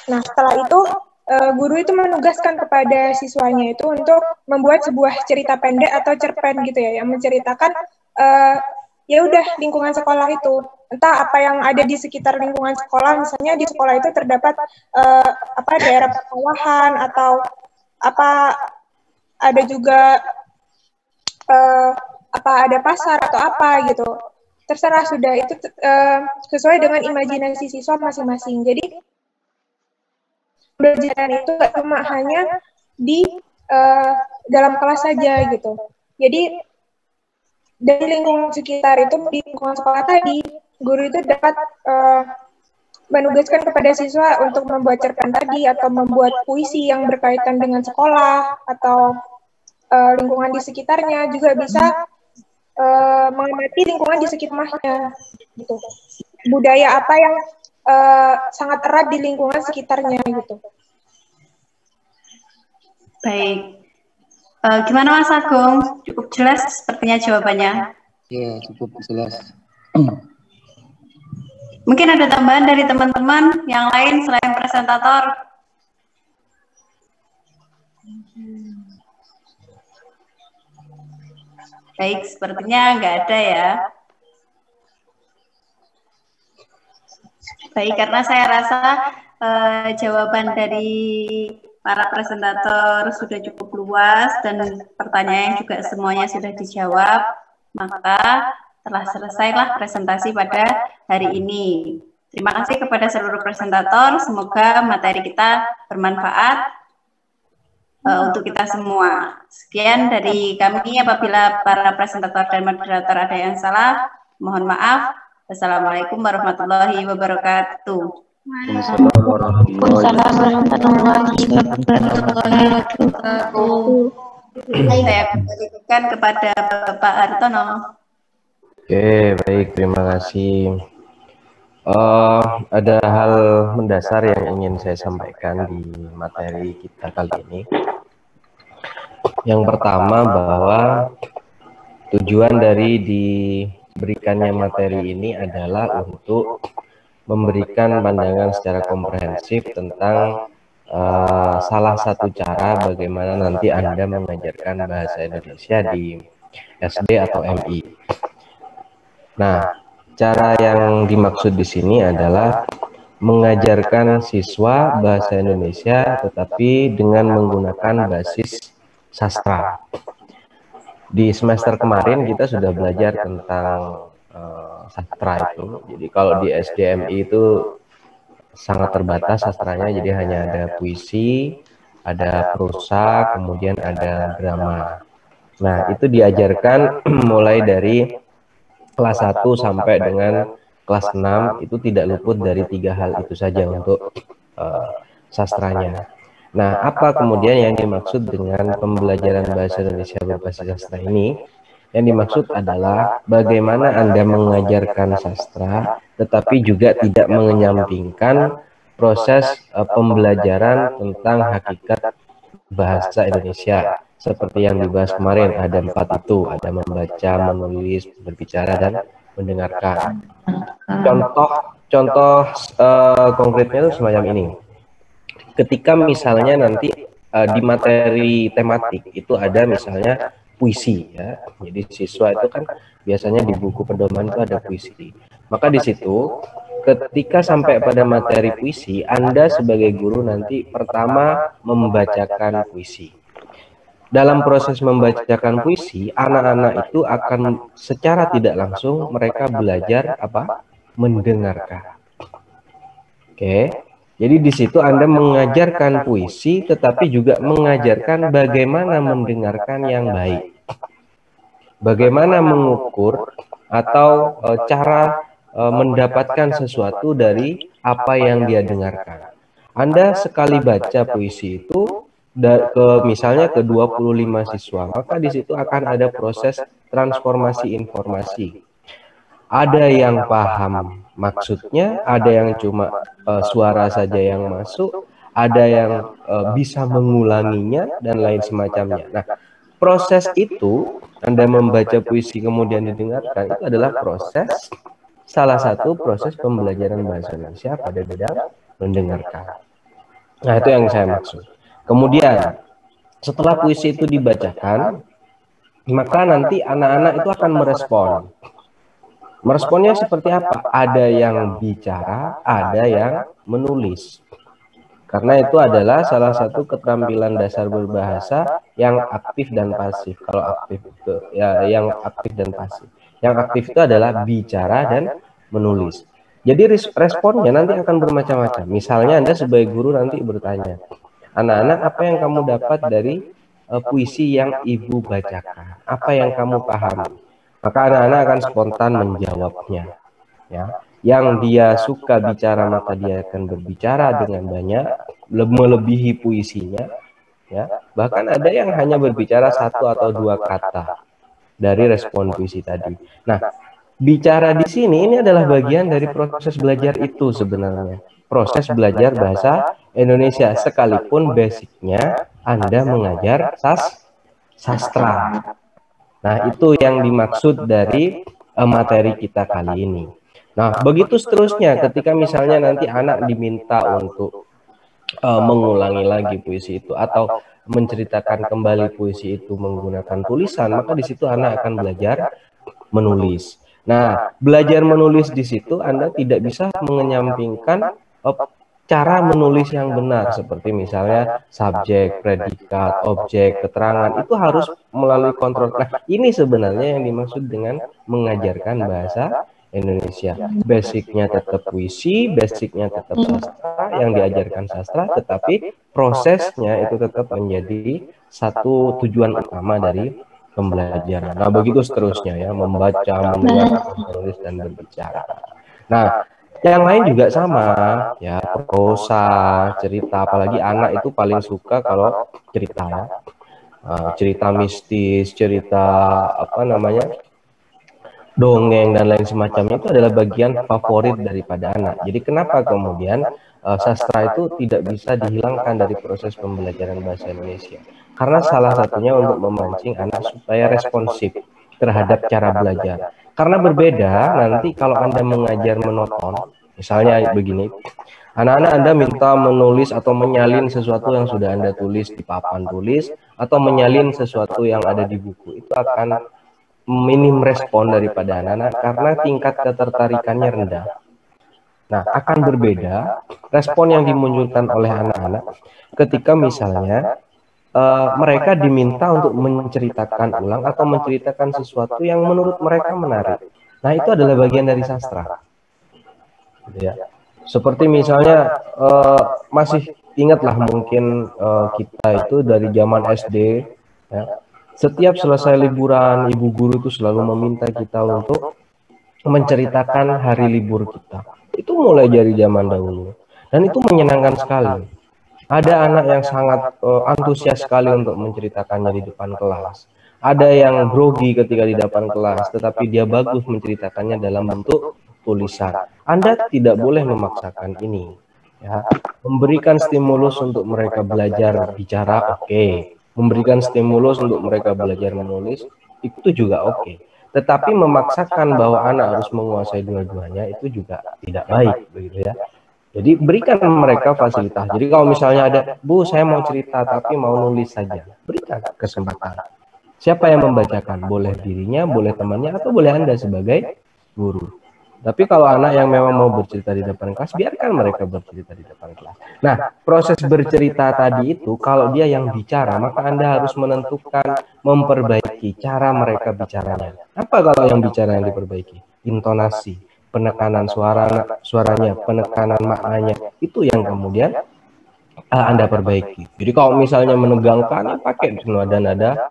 Nah, setelah itu guru itu menugaskan kepada siswanya itu untuk membuat sebuah cerita pendek atau cerpen gitu ya, yang menceritakan ya udah lingkungan sekolah itu, entah apa yang ada di sekitar lingkungan sekolah. Misalnya di sekolah itu terdapat daerah persawahan atau ada juga ada pasar atau apa gitu. Terserah, sudah itu sesuai dengan imajinasi siswa masing-masing. Jadi pembelajaran itu nggak cuma hanya di dalam kelas saja gitu. Jadi dari lingkungan sekitar itu, di lingkungan sekolah tadi, guru itu dapat menugaskan kepada siswa untuk membuat cerpen tadi atau membuat puisi yang berkaitan dengan sekolah atau lingkungan di sekitarnya. Juga bisa mengamati lingkungan di sekitarnya gitu. Budaya apa yang sangat erat di lingkungan sekitarnya gitu. Baik. Gimana Mas Agung? Cukup jelas sepertinya jawabannya? Iya, cukup jelas. Mungkin ada tambahan dari teman-teman yang lain selain presentator? Baik, sepertinya nggak ada ya. Baik, karena saya rasa jawaban dari para presentator sudah cukup luas dan pertanyaan juga semuanya sudah dijawab, maka telah selesailah presentasi pada hari ini. Terima kasih kepada seluruh presentator, semoga materi kita bermanfaat untuk kita semua. Sekian dari kami, apabila para presentator dan moderator ada yang salah, mohon maaf. Wassalamualaikum warahmatullahi wabarakatuh. Saya kembalikan kepada Bapak Hartono. Oke, baik, terima kasih. Ada hal mendasar yang ingin saya sampaikan di materi kita kali ini. Yang pertama, bahwa tujuan dari diberikannya materi ini adalah untuk memberikan pandangan secara komprehensif tentang salah satu cara bagaimana nanti Anda mengajarkan bahasa Indonesia di SD atau MI. Nah, cara yang dimaksud di sini adalah mengajarkan siswa bahasa Indonesia tetapi dengan menggunakan basis sastra. Di semester kemarin kita sudah belajar tentang sastra itu. Jadi kalau di SDMI itu sangat terbatas sastranya, jadi hanya ada puisi, ada prosa, kemudian ada drama. Nah, itu diajarkan mulai dari kelas 1 sampai dengan kelas 6, itu tidak luput dari 3 hal itu saja untuk sastranya. Nah, apa kemudian yang dimaksud dengan pembelajaran bahasa Indonesia berbasis sastra ini? Yang dimaksud adalah bagaimana Anda mengajarkan sastra, tetapi juga tidak menyampingkan proses pembelajaran tentang hakikat bahasa Indonesia. Seperti yang dibahas kemarin, ada 4 itu, ada membaca, menulis, berbicara, dan mendengarkan. Contoh konkretnya itu semacam ini. Ketika misalnya nanti di materi tematik itu ada misalnya puisi ya, jadi siswa itu kan biasanya di buku pedoman itu ada puisi. Maka di situ ketika sampai pada materi puisi, Anda sebagai guru nanti pertama membacakan puisi. Dalam proses membacakan puisi, anak-anak itu akan secara tidak langsung mereka belajar apa? Mendengarkan. Oke. Jadi di situ Anda mengajarkan puisi, tetapi juga mengajarkan bagaimana mendengarkan yang baik. Bagaimana mengukur atau cara mendapatkan sesuatu dari apa yang dia dengarkan. Anda sekali baca puisi itu, misalnya ke 25 siswa, maka di situ akan ada proses transformasi informasi. Ada yang paham maksudnya, ada yang cuma suara saja yang masuk, ada yang bisa mengulanginya, dan lain semacamnya. Nah, proses itu, Anda membaca puisi kemudian didengarkan, itu adalah proses, salah satu proses pembelajaran bahasa Indonesia pada bidang mendengarkan. Nah, itu yang saya maksud. Kemudian, setelah puisi itu dibacakan, maka nanti anak-anak itu akan merespon. Meresponnya seperti apa? Ada yang bicara, ada yang menulis. Karena itu adalah salah satu keterampilan dasar berbahasa yang aktif dan pasif. Kalau aktif itu ya yang aktif dan pasif. Yang aktif itu adalah bicara dan menulis. Jadi responnya nanti akan bermacam-macam. Misalnya Anda sebagai guru nanti bertanya, anak-anak, apa yang kamu dapat dari puisi yang ibu bacakan? Apa yang kamu pahami? Maka anak-anak akan spontan menjawabnya. Ya, yang dia suka bicara maka dia akan berbicara dengan banyak, melebihi puisinya. Ya, bahkan ada yang hanya berbicara 1 atau 2 kata dari respon puisi tadi. Nah, bicara di sini ini adalah bagian dari proses belajar itu sebenarnya. Proses belajar bahasa Indonesia, sekalipun basicnya Anda mengajar sastra. Nah, itu yang dimaksud dari materi kita kali ini. Nah, begitu seterusnya ketika misalnya nanti anak diminta untuk mengulangi lagi puisi itu atau menceritakan kembali puisi itu menggunakan tulisan, maka di situ anak akan belajar menulis. Nah, belajar menulis di situ Anda tidak bisa menyampingkan cara menulis yang benar, seperti misalnya subjek, predikat, objek, keterangan, itu harus melalui kontrol. Nah, ini sebenarnya yang dimaksud dengan mengajarkan bahasa Indonesia. Basicnya tetap puisi, basicnya tetap sastra, yang diajarkan sastra, tetapi prosesnya itu tetap menjadi satu tujuan utama dari pembelajaran. Nah, begitu seterusnya ya, membaca, mendengar, menulis, dan berbicara. Nah, yang lain juga sama, ya, prosa, cerita, apalagi anak itu paling suka kalau cerita ya. Cerita mistis, cerita apa namanya, dongeng dan lain semacamnya itu adalah bagian favorit daripada anak. Jadi kenapa kemudian sastra itu tidak bisa dihilangkan dari proses pembelajaran bahasa Indonesia? Karena salah satunya untuk memancing anak supaya responsif terhadap cara belajar. Karena berbeda nanti kalau Anda mengajar monoton, misalnya begini, Anak-anak Anda minta menulis atau menyalin sesuatu yang sudah Anda tulis di papan tulis, atau menyalin sesuatu yang ada di buku. Itu akan minim respon daripada anak-anak karena tingkat ketertarikannya rendah. Nah, akan berbeda respon yang dimunculkan oleh anak-anak ketika misalnya mereka diminta untuk menceritakan ulang atau menceritakan sesuatu yang menurut mereka menarik. Nah, itu adalah bagian dari sastra. Gitu ya. Seperti misalnya masih ingatlah mungkin kita itu dari zaman SD, ya, setiap selesai liburan ibu guru itu selalu meminta kita untuk menceritakan hari libur kita. Itu mulai dari zaman dahulu dan itu menyenangkan sekali. Ada anak yang sangat antusias sekali untuk menceritakannya di depan kelas. Ada yang grogi ketika di depan kelas, tetapi dia bagus menceritakannya dalam bentuk tulisan. Anda tidak boleh memaksakan ini. Ya. Memberikan stimulus untuk mereka belajar bicara, oke. Memberikan stimulus untuk mereka belajar menulis, itu juga oke. Tetapi memaksakan bahwa anak harus menguasai dua-duanya, itu juga tidak baik, begitu ya. Jadi berikan mereka fasilitas. Jadi kalau misalnya ada, Bu, saya mau cerita tapi mau nulis saja, berikan kesempatan. Siapa yang membacakan? Boleh dirinya, boleh temannya, atau boleh Anda sebagai guru. Tapi kalau anak yang memang mau bercerita di depan kelas, biarkan mereka bercerita di depan kelas. Nah, proses bercerita tadi itu, kalau dia yang bicara, maka Anda harus menentukan, memperbaiki cara mereka bicaranya. Apa kalau yang bicara yang diperbaiki? Intonasi, penekanan suaranya, penekanan maknanya, itu yang kemudian Anda perbaiki. Jadi kalau misalnya menegangkan, pakai nada-nada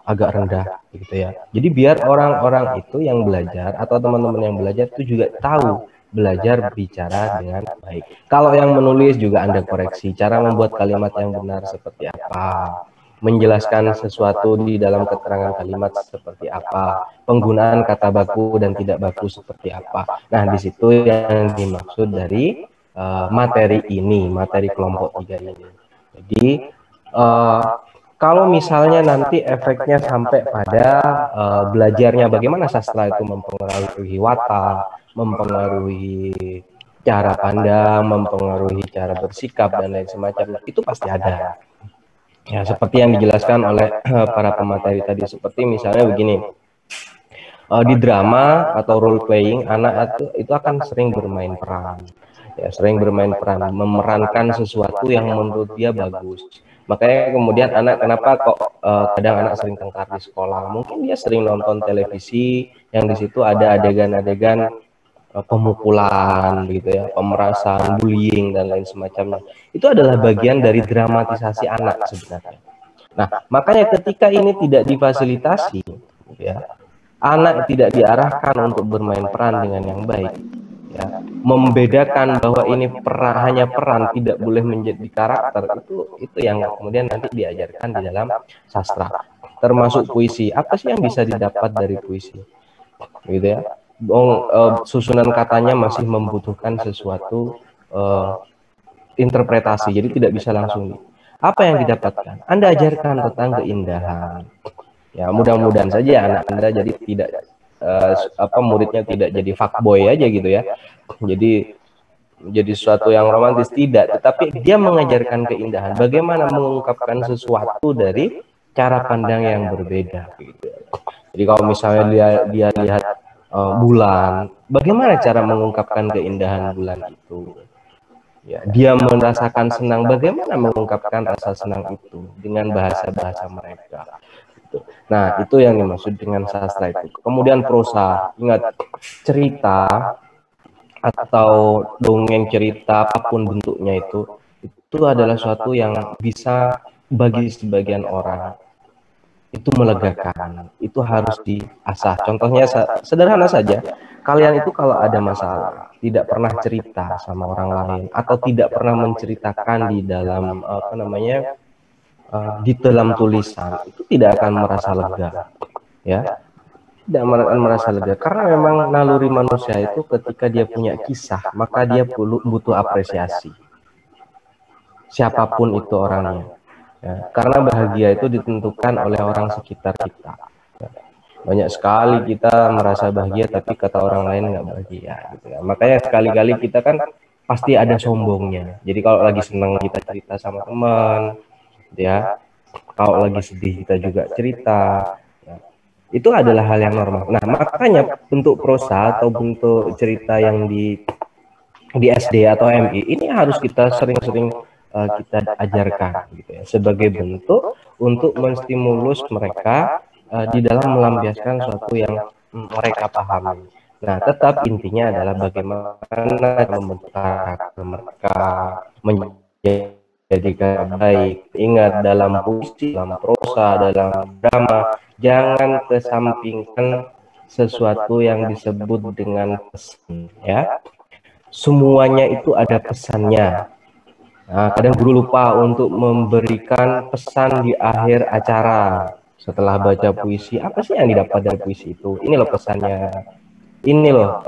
agak rendah, gitu ya. Jadi biar orang-orang itu yang belajar atau teman-teman yang belajar itu juga tahu belajar bicara dengan baik. Kalau yang menulis juga Anda koreksi cara membuat kalimat yang benar seperti apa, menjelaskan sesuatu di dalam keterangan kalimat seperti apa, penggunaan kata baku dan tidak baku seperti apa. Nah, di situ yang dimaksud dari materi ini, materi kelompok 3 ini. Jadi kalau misalnya nanti efeknya sampai pada belajarnya bagaimana sastra itu mempengaruhi watak, mempengaruhi cara pandang, mempengaruhi cara bersikap dan lain semacamnya, itu pasti ada. Ya, seperti yang dijelaskan oleh para pemateri tadi, seperti misalnya begini, di drama atau role playing, anak itu akan sering bermain peran, ya, sering bermain peran, memerankan sesuatu yang menurut dia bagus. Makanya kemudian anak kenapa kok kadang anak sering tengkar di sekolah? Mungkin dia sering nonton televisi yang di situ ada adegan-adegan pemukulan, gitu ya, pemerasan, bullying dan lain semacamnya. Itu adalah bagian dari dramatisasi anak sebenarnya. Nah, makanya ketika ini tidak difasilitasi, ya, anak tidak diarahkan untuk bermain peran dengan yang baik, ya, membedakan bahwa ini hanya peran, tidak boleh menjadi karakter, itu yang kemudian nanti diajarkan di dalam sastra, termasuk puisi. Apa sih yang bisa didapat dari puisi, gitu ya? Susunan katanya masih membutuhkan sesuatu interpretasi, jadi tidak bisa langsung. Apa yang didapatkan? Anda ajarkan tentang keindahan. Ya, mudah-mudahan saja anak Anda jadi tidak muridnya tidak jadi fuckboy aja gitu ya. Jadi sesuatu yang romantis, tidak, tetapi dia mengajarkan keindahan, bagaimana mengungkapkan sesuatu dari cara pandang yang berbeda gitu. Jadi kalau misalnya dia lihat bulan, bagaimana cara mengungkapkan keindahan bulan itu? Ya, dia merasakan senang, bagaimana mengungkapkan rasa senang itu dengan bahasa-bahasa mereka. Nah, itu yang dimaksud dengan sastra itu. Kemudian prosa, ingat, cerita atau dongeng, cerita apapun bentuknya itu adalah suatu yang bisa bagi sebagian orang itu melegakan, itu harus diasah. Contohnya sederhana saja, kalian itu kalau ada masalah tidak pernah cerita sama orang lain atau tidak pernah menceritakan di dalam di dalam tulisan, itu tidak akan merasa lega, ya, tidak akan merasa lega, karena memang naluri manusia itu ketika dia punya kisah, maka dia butuh apresiasi, siapapun itu orangnya, ya, karena bahagia itu ditentukan oleh orang sekitar kita. Banyak sekali kita merasa bahagia tapi kata orang lain nggak bahagia, gitu ya. Makanya sekali-kali kita kan pasti ada sombongnya. Jadi kalau lagi senang kita cerita sama teman, ya. Kalau lagi sedih kita juga cerita. Ya. Itu adalah hal yang normal. Nah, makanya bentuk prosa atau bentuk cerita yang di SD atau MI ini harus kita sering-sering kita ajarkan gitu ya, sebagai bentuk untuk menstimulus mereka di dalam melampiaskan sesuatu yang mereka pahami. Nah, tetap intinya adalah bagaimana membentuk karakter mereka menjadikan baik. Ingat, dalam puisi, dalam prosa, dalam drama, jangan kesampingkan sesuatu yang disebut dengan pesan, ya. Semuanya itu ada pesannya. Nah, kadang guru lupa untuk memberikan pesan di akhir acara. Setelah baca puisi, apa sih yang didapat dari puisi itu? Ini loh pesannya. Ini loh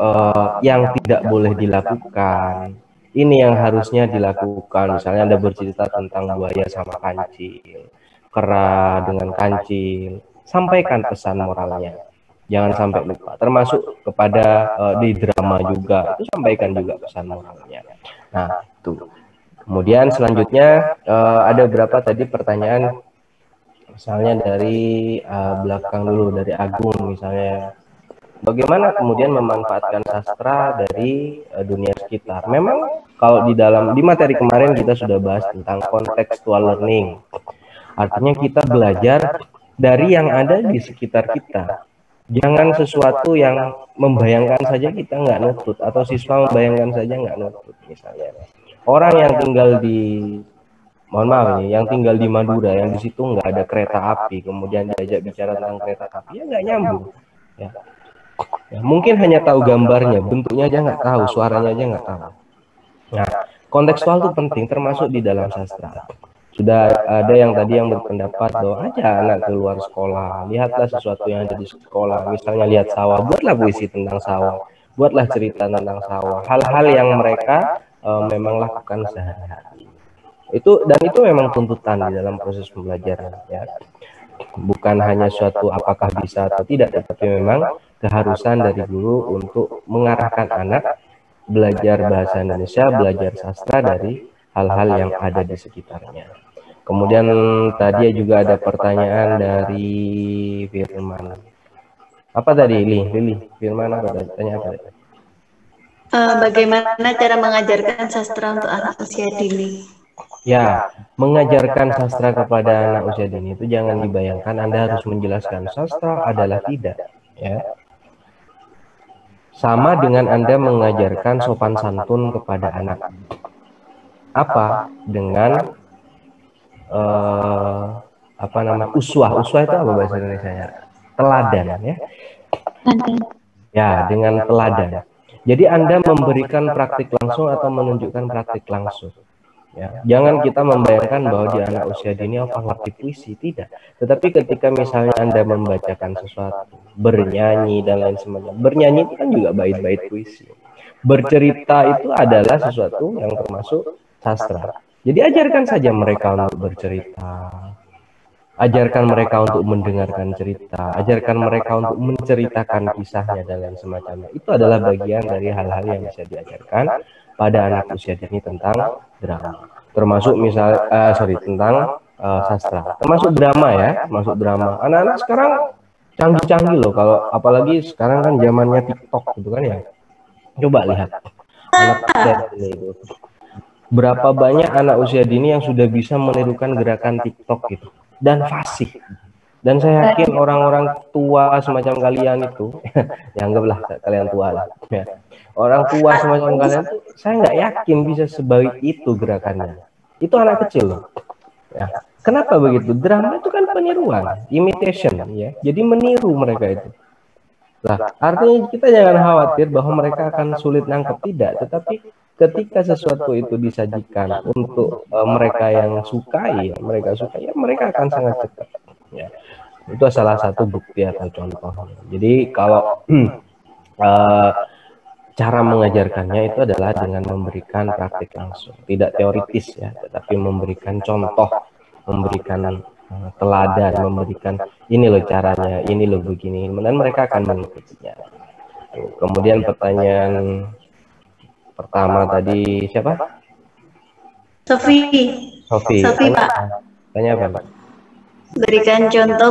yang tidak boleh dilakukan. Ini yang harusnya dilakukan. Misalnya Anda bercerita tentang buaya sama kancil, kera dengan kancil. Sampaikan pesan moralnya. Jangan sampai lupa. Termasuk kepada di drama juga. Itu sampaikan juga pesan moralnya. Nah, itu. Kemudian selanjutnya ada beberapa tadi pertanyaan. Misalnya dari belakang dulu, dari Agung misalnya. Bagaimana kemudian memanfaatkan sastra dari dunia sekitar? Memang kalau di materi kemarin kita sudah bahas tentang contextual learning. Artinya kita belajar dari yang ada di sekitar kita. Jangan sesuatu yang membayangkan saja kita nggak nutut, atau siswa membayangkan saja nggak nutut. Misalnya orang yang tinggal di, mohon maaf ini, yang tinggal di Madura, yang di situ nggak ada kereta api, kemudian diajak bicara tentang kereta api, ya nggak nyambung. Ya. Ya, mungkin hanya tahu gambarnya, bentuknya aja nggak tahu, suaranya aja nggak tahu. Nah, kontekstual itu penting, termasuk di dalam sastra. Sudah ada yang tadi yang berpendapat bahwa aja anak keluar sekolah, lihatlah sesuatu yang ada di sekolah, misalnya lihat sawah, buatlah puisi tentang sawah, buatlah cerita tentang sawah, hal-hal yang mereka memang lakukan sehari-hari. Itu memang tuntutan di dalam proses pembelajaran, ya. Bukan hanya suatu apakah bisa atau tidak, tetapi memang keharusan dari guru untuk mengarahkan anak belajar bahasa Indonesia, belajar sastra dari hal-hal yang ada di sekitarnya. Kemudian tadi juga ada pertanyaan dari Firman. Apa tadi, Lili? Firman apa tanya apa? Bagaimana cara mengajarkan sastra untuk anak usia dini? Ya, mengajarkan sastra kepada anak usia dini itu jangan dibayangkan Anda harus menjelaskan sastra adalah tidak, ya. Sama dengan Anda mengajarkan sopan santun kepada anak. Apa? Dengan uswah. Uswah itu apa bahasa Indonesianya? Teladan, ya. Ya, dengan teladan. Jadi Anda memberikan praktik langsung atau menunjukkan praktik langsung. Ya, jangan kita membayangkan bahwa di anak usia dini ngerti puisi, tidak. Tetapi ketika misalnya Anda membacakan sesuatu, bernyanyi dan lain sebagainya. Bernyanyi itu kan juga bait-bait puisi. Bercerita itu adalah sesuatu yang termasuk sastra. Jadi ajarkan saja mereka untuk bercerita. Ajarkan mereka untuk mendengarkan cerita, ajarkan mereka untuk menceritakan kisahnya dan lain semacamnya. Itu adalah bagian dari hal-hal yang bisa diajarkan pada anak usia dini tentang drama. Termasuk tentang sastra. Termasuk drama, ya, termasuk drama. Anak-anak sekarang canggih-canggih loh, kalau apalagi sekarang kan zamannya TikTok gitu kan ya. Coba lihat anak usia dini itu. Berapa banyak anak usia dini yang sudah bisa menirukan gerakan TikTok gitu. Dan fasih. Dan saya yakin orang-orang tua semacam kalian itu, ya anggaplah kalian tua lah, ya. Orang tua semacam kalian itu, saya nggak yakin bisa sebaik itu gerakannya. Itu anak kecil loh. Ya. Kenapa begitu? Drama itu kan peniruan, imitation, ya. Jadi meniru mereka itu. Nah, artinya kita jangan khawatir bahwa mereka akan sulit nangkep, tidak. Tetapi ketika sesuatu itu disajikan untuk mereka yang sukai, mereka akan sangat cepat. Ya. Itu salah satu bukti atau contoh. Jadi kalau cara mengajarkannya itu adalah dengan memberikan praktik langsung, tidak teoritis, ya, tetapi memberikan contoh, memberikan teladan, memberikan ini loh caranya, ini loh begini, dan mereka akan mengikutinya. Kemudian pertanyaan pertama tadi siapa? Sofi, Sofi, Pak. Tanya apa, Pak? Berikan contoh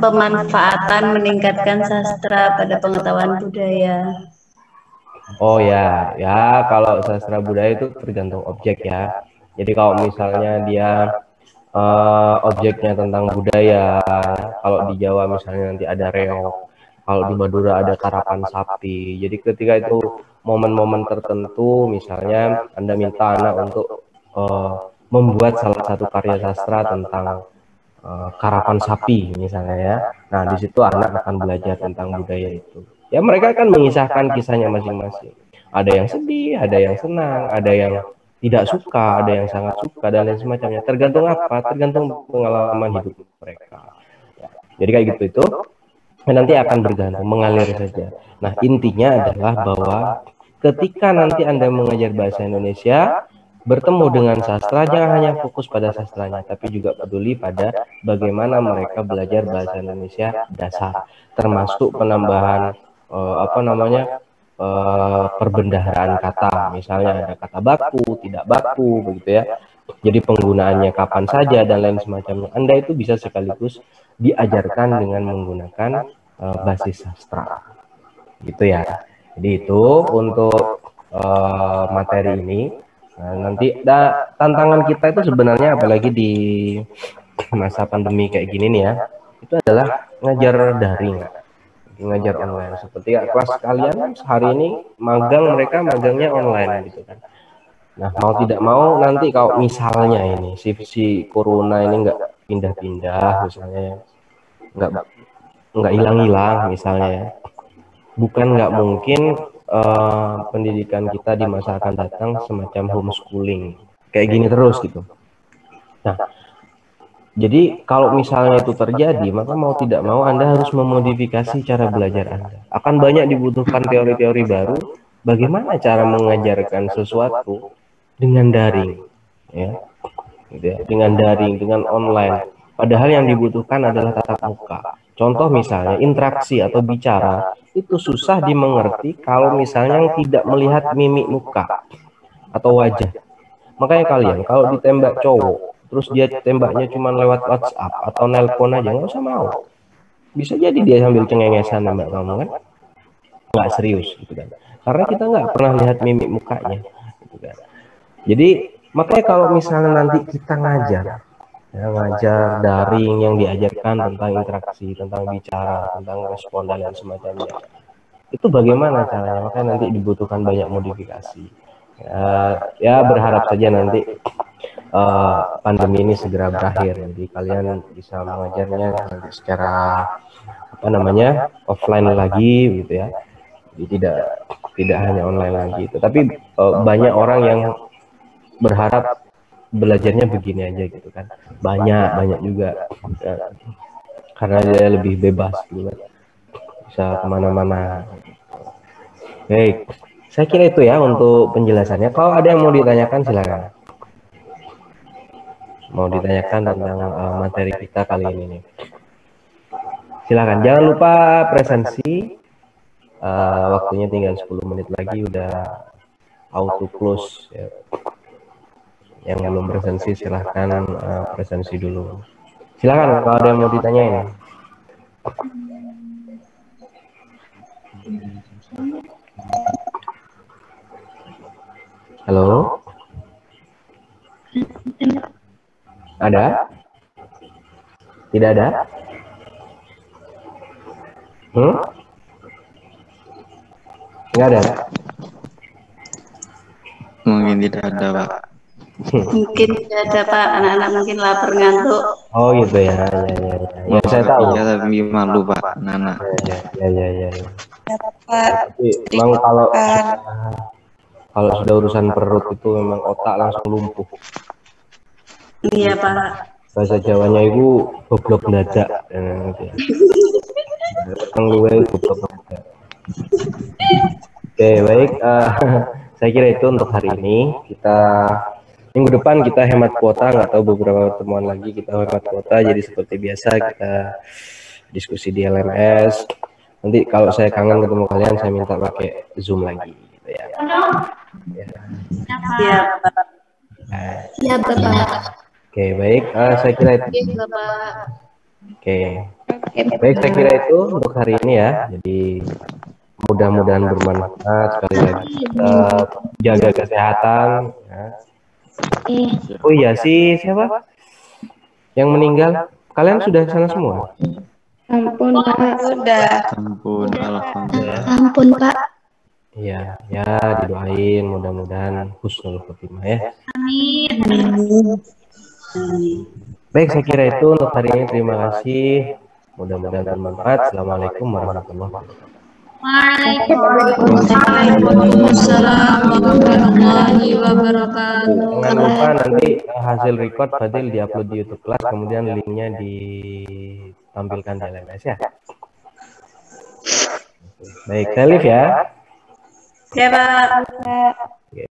pemanfaatan meningkatkan sastra pada pengetahuan budaya. Oh ya, kalau sastra budaya itu tergantung objek ya. Jadi kalau misalnya dia objeknya tentang budaya, kalau di Jawa misalnya nanti ada reog, kalau di Madura ada karapan sapi. Jadi ketika itu momen-momen tertentu, misalnya Anda minta anak untuk membuat salah satu karya sastra tentang karapan sapi misalnya ya. Nah, di situ anak akan belajar tentang budaya itu. Ya, mereka akan mengisahkan kisahnya masing-masing. Ada yang sedih, ada yang senang, ada yang tidak suka, ada yang sangat suka, dan lain semacamnya. Tergantung apa? Tergantung pengalaman hidup mereka. Ya, jadi kayak gitu itu nanti akan bergantung, mengalir saja. Nah, intinya adalah bahwa ketika nanti Anda mengajar bahasa Indonesia, bertemu dengan sastra, jangan hanya fokus pada sastranya, tapi juga peduli pada bagaimana mereka belajar bahasa Indonesia dasar, termasuk penambahan perbendaharaan kata. Misalnya ada kata baku, tidak baku, begitu ya. Jadi penggunaannya kapan saja dan lain semacamnya. Anda itu bisa sekaligus diajarkan dengan menggunakan basis sastra, gitu ya. Jadi itu untuk materi ini. Nah, nanti tantangan kita itu sebenarnya apalagi di masa pandemi kayak gini nih ya, itu adalah ngajar daring, ngajar online. Seperti kelas kalian hari ini magang, mereka magangnya online gitu kan. Nah, mau tidak mau nanti kalau misalnya ini si corona ini nggak pindah-pindah, misalnya nggak hilang-hilang misalnya ya, bukan nggak mungkin pendidikan kita di masa akan datang semacam homeschooling kayak gini terus gitu. Nah, jadi kalau misalnya itu terjadi, maka mau tidak mau Anda harus memodifikasi cara belajar Anda. Akan banyak dibutuhkan teori-teori baru bagaimana cara mengajarkan sesuatu dengan daring, ya, gitu ya, dengan daring, dengan online. Padahal yang dibutuhkan adalah tatap muka. Contoh misalnya interaksi atau bicara itu susah dimengerti kalau misalnya tidak melihat mimik muka atau wajah. Makanya kalian kalau ditembak cowok, terus dia tembaknya cuma lewat WhatsApp atau nelpon aja, nggak usah mau. Bisa jadi dia sambil cengengesan nembak kamu kan, nggak serius gitu kan. Karena kita nggak pernah lihat mimik mukanya, gitu kan. Jadi makanya kalau misalnya nanti kita ngajar daring yang diajarkan tentang interaksi, tentang bicara, tentang respon dan lain semacamnya, itu bagaimana caranya? Makanya nanti dibutuhkan banyak modifikasi. Ya berharap saja nanti pandemi ini segera berakhir, jadi kalian bisa mengajarnya nanti secara offline lagi gitu ya. Jadi tidak hanya online lagi itu. Tapi banyak orang yang berharap belajarnya begini aja gitu kan, banyak juga ya, karena dia lebih bebas gitu kan, bisa kemana-mana. Baik, saya kira itu ya untuk penjelasannya. Kalau ada yang mau ditanyakan silakan, mau ditanyakan tentang materi kita kali ini nih, silakan. Jangan lupa presensi, waktunya tinggal 10 menit lagi, udah auto close ya. Yang belum presensi silahkan presensi dulu. Silakan kalau ada yang mau ditanyain. Halo? Ada? Tidak ada? Nggak ada? Mungkin tidak ada, Pak. Mungkin tidak ada, Pak. Anak-anak mungkin lapar ngantuk. Oh gitu ya, ya saya tahu. Ya, tapi malu, Pak, anak. Ya. Tapi memang kalau sudah urusan perut itu memang otak langsung lumpuh. Iya, Pak. Bahasa Jawanya itu goblok mendadak. Oke, baik. Saya kira itu untuk hari ini. Minggu depan kita hemat kuota, nggak tahu beberapa pertemuan lagi kita hemat kuota. Jadi seperti biasa kita diskusi di LMS. Nanti kalau saya kangen ketemu kalian, saya minta pakai Zoom lagi, gitu ya. Ya, Ya, Bapak. Oke, baik. Saya kira itu. Bapak. Oke. Baik, saya kira itu untuk hari ini ya. Jadi mudah-mudahan bermanfaat. Sekali lagi kita jaga kesehatan. Ya. Oh iya, siapa? Yang meninggal? Kalian sudah ke sana semua? Ampun, Pak. Sudah. Ampun, alhamdulillah. Ampun, Pak. Iya, ya didoain mudah-mudahan husnul khotimah ya. Amin. Baik, saya kira itu untuk hari ini. Terima kasih. Mudah-mudahan bermanfaat. Assalamualaikum warahmatullahi wabarakatuh. Waalaikumsalam warahmatullahi wabarakatuh. Jangan lupa nanti hasil record Fadil diupload di YouTube kelas, kemudian linknya ditampilkan di LMS ya. Baik, Salif ya. Ya, Pak.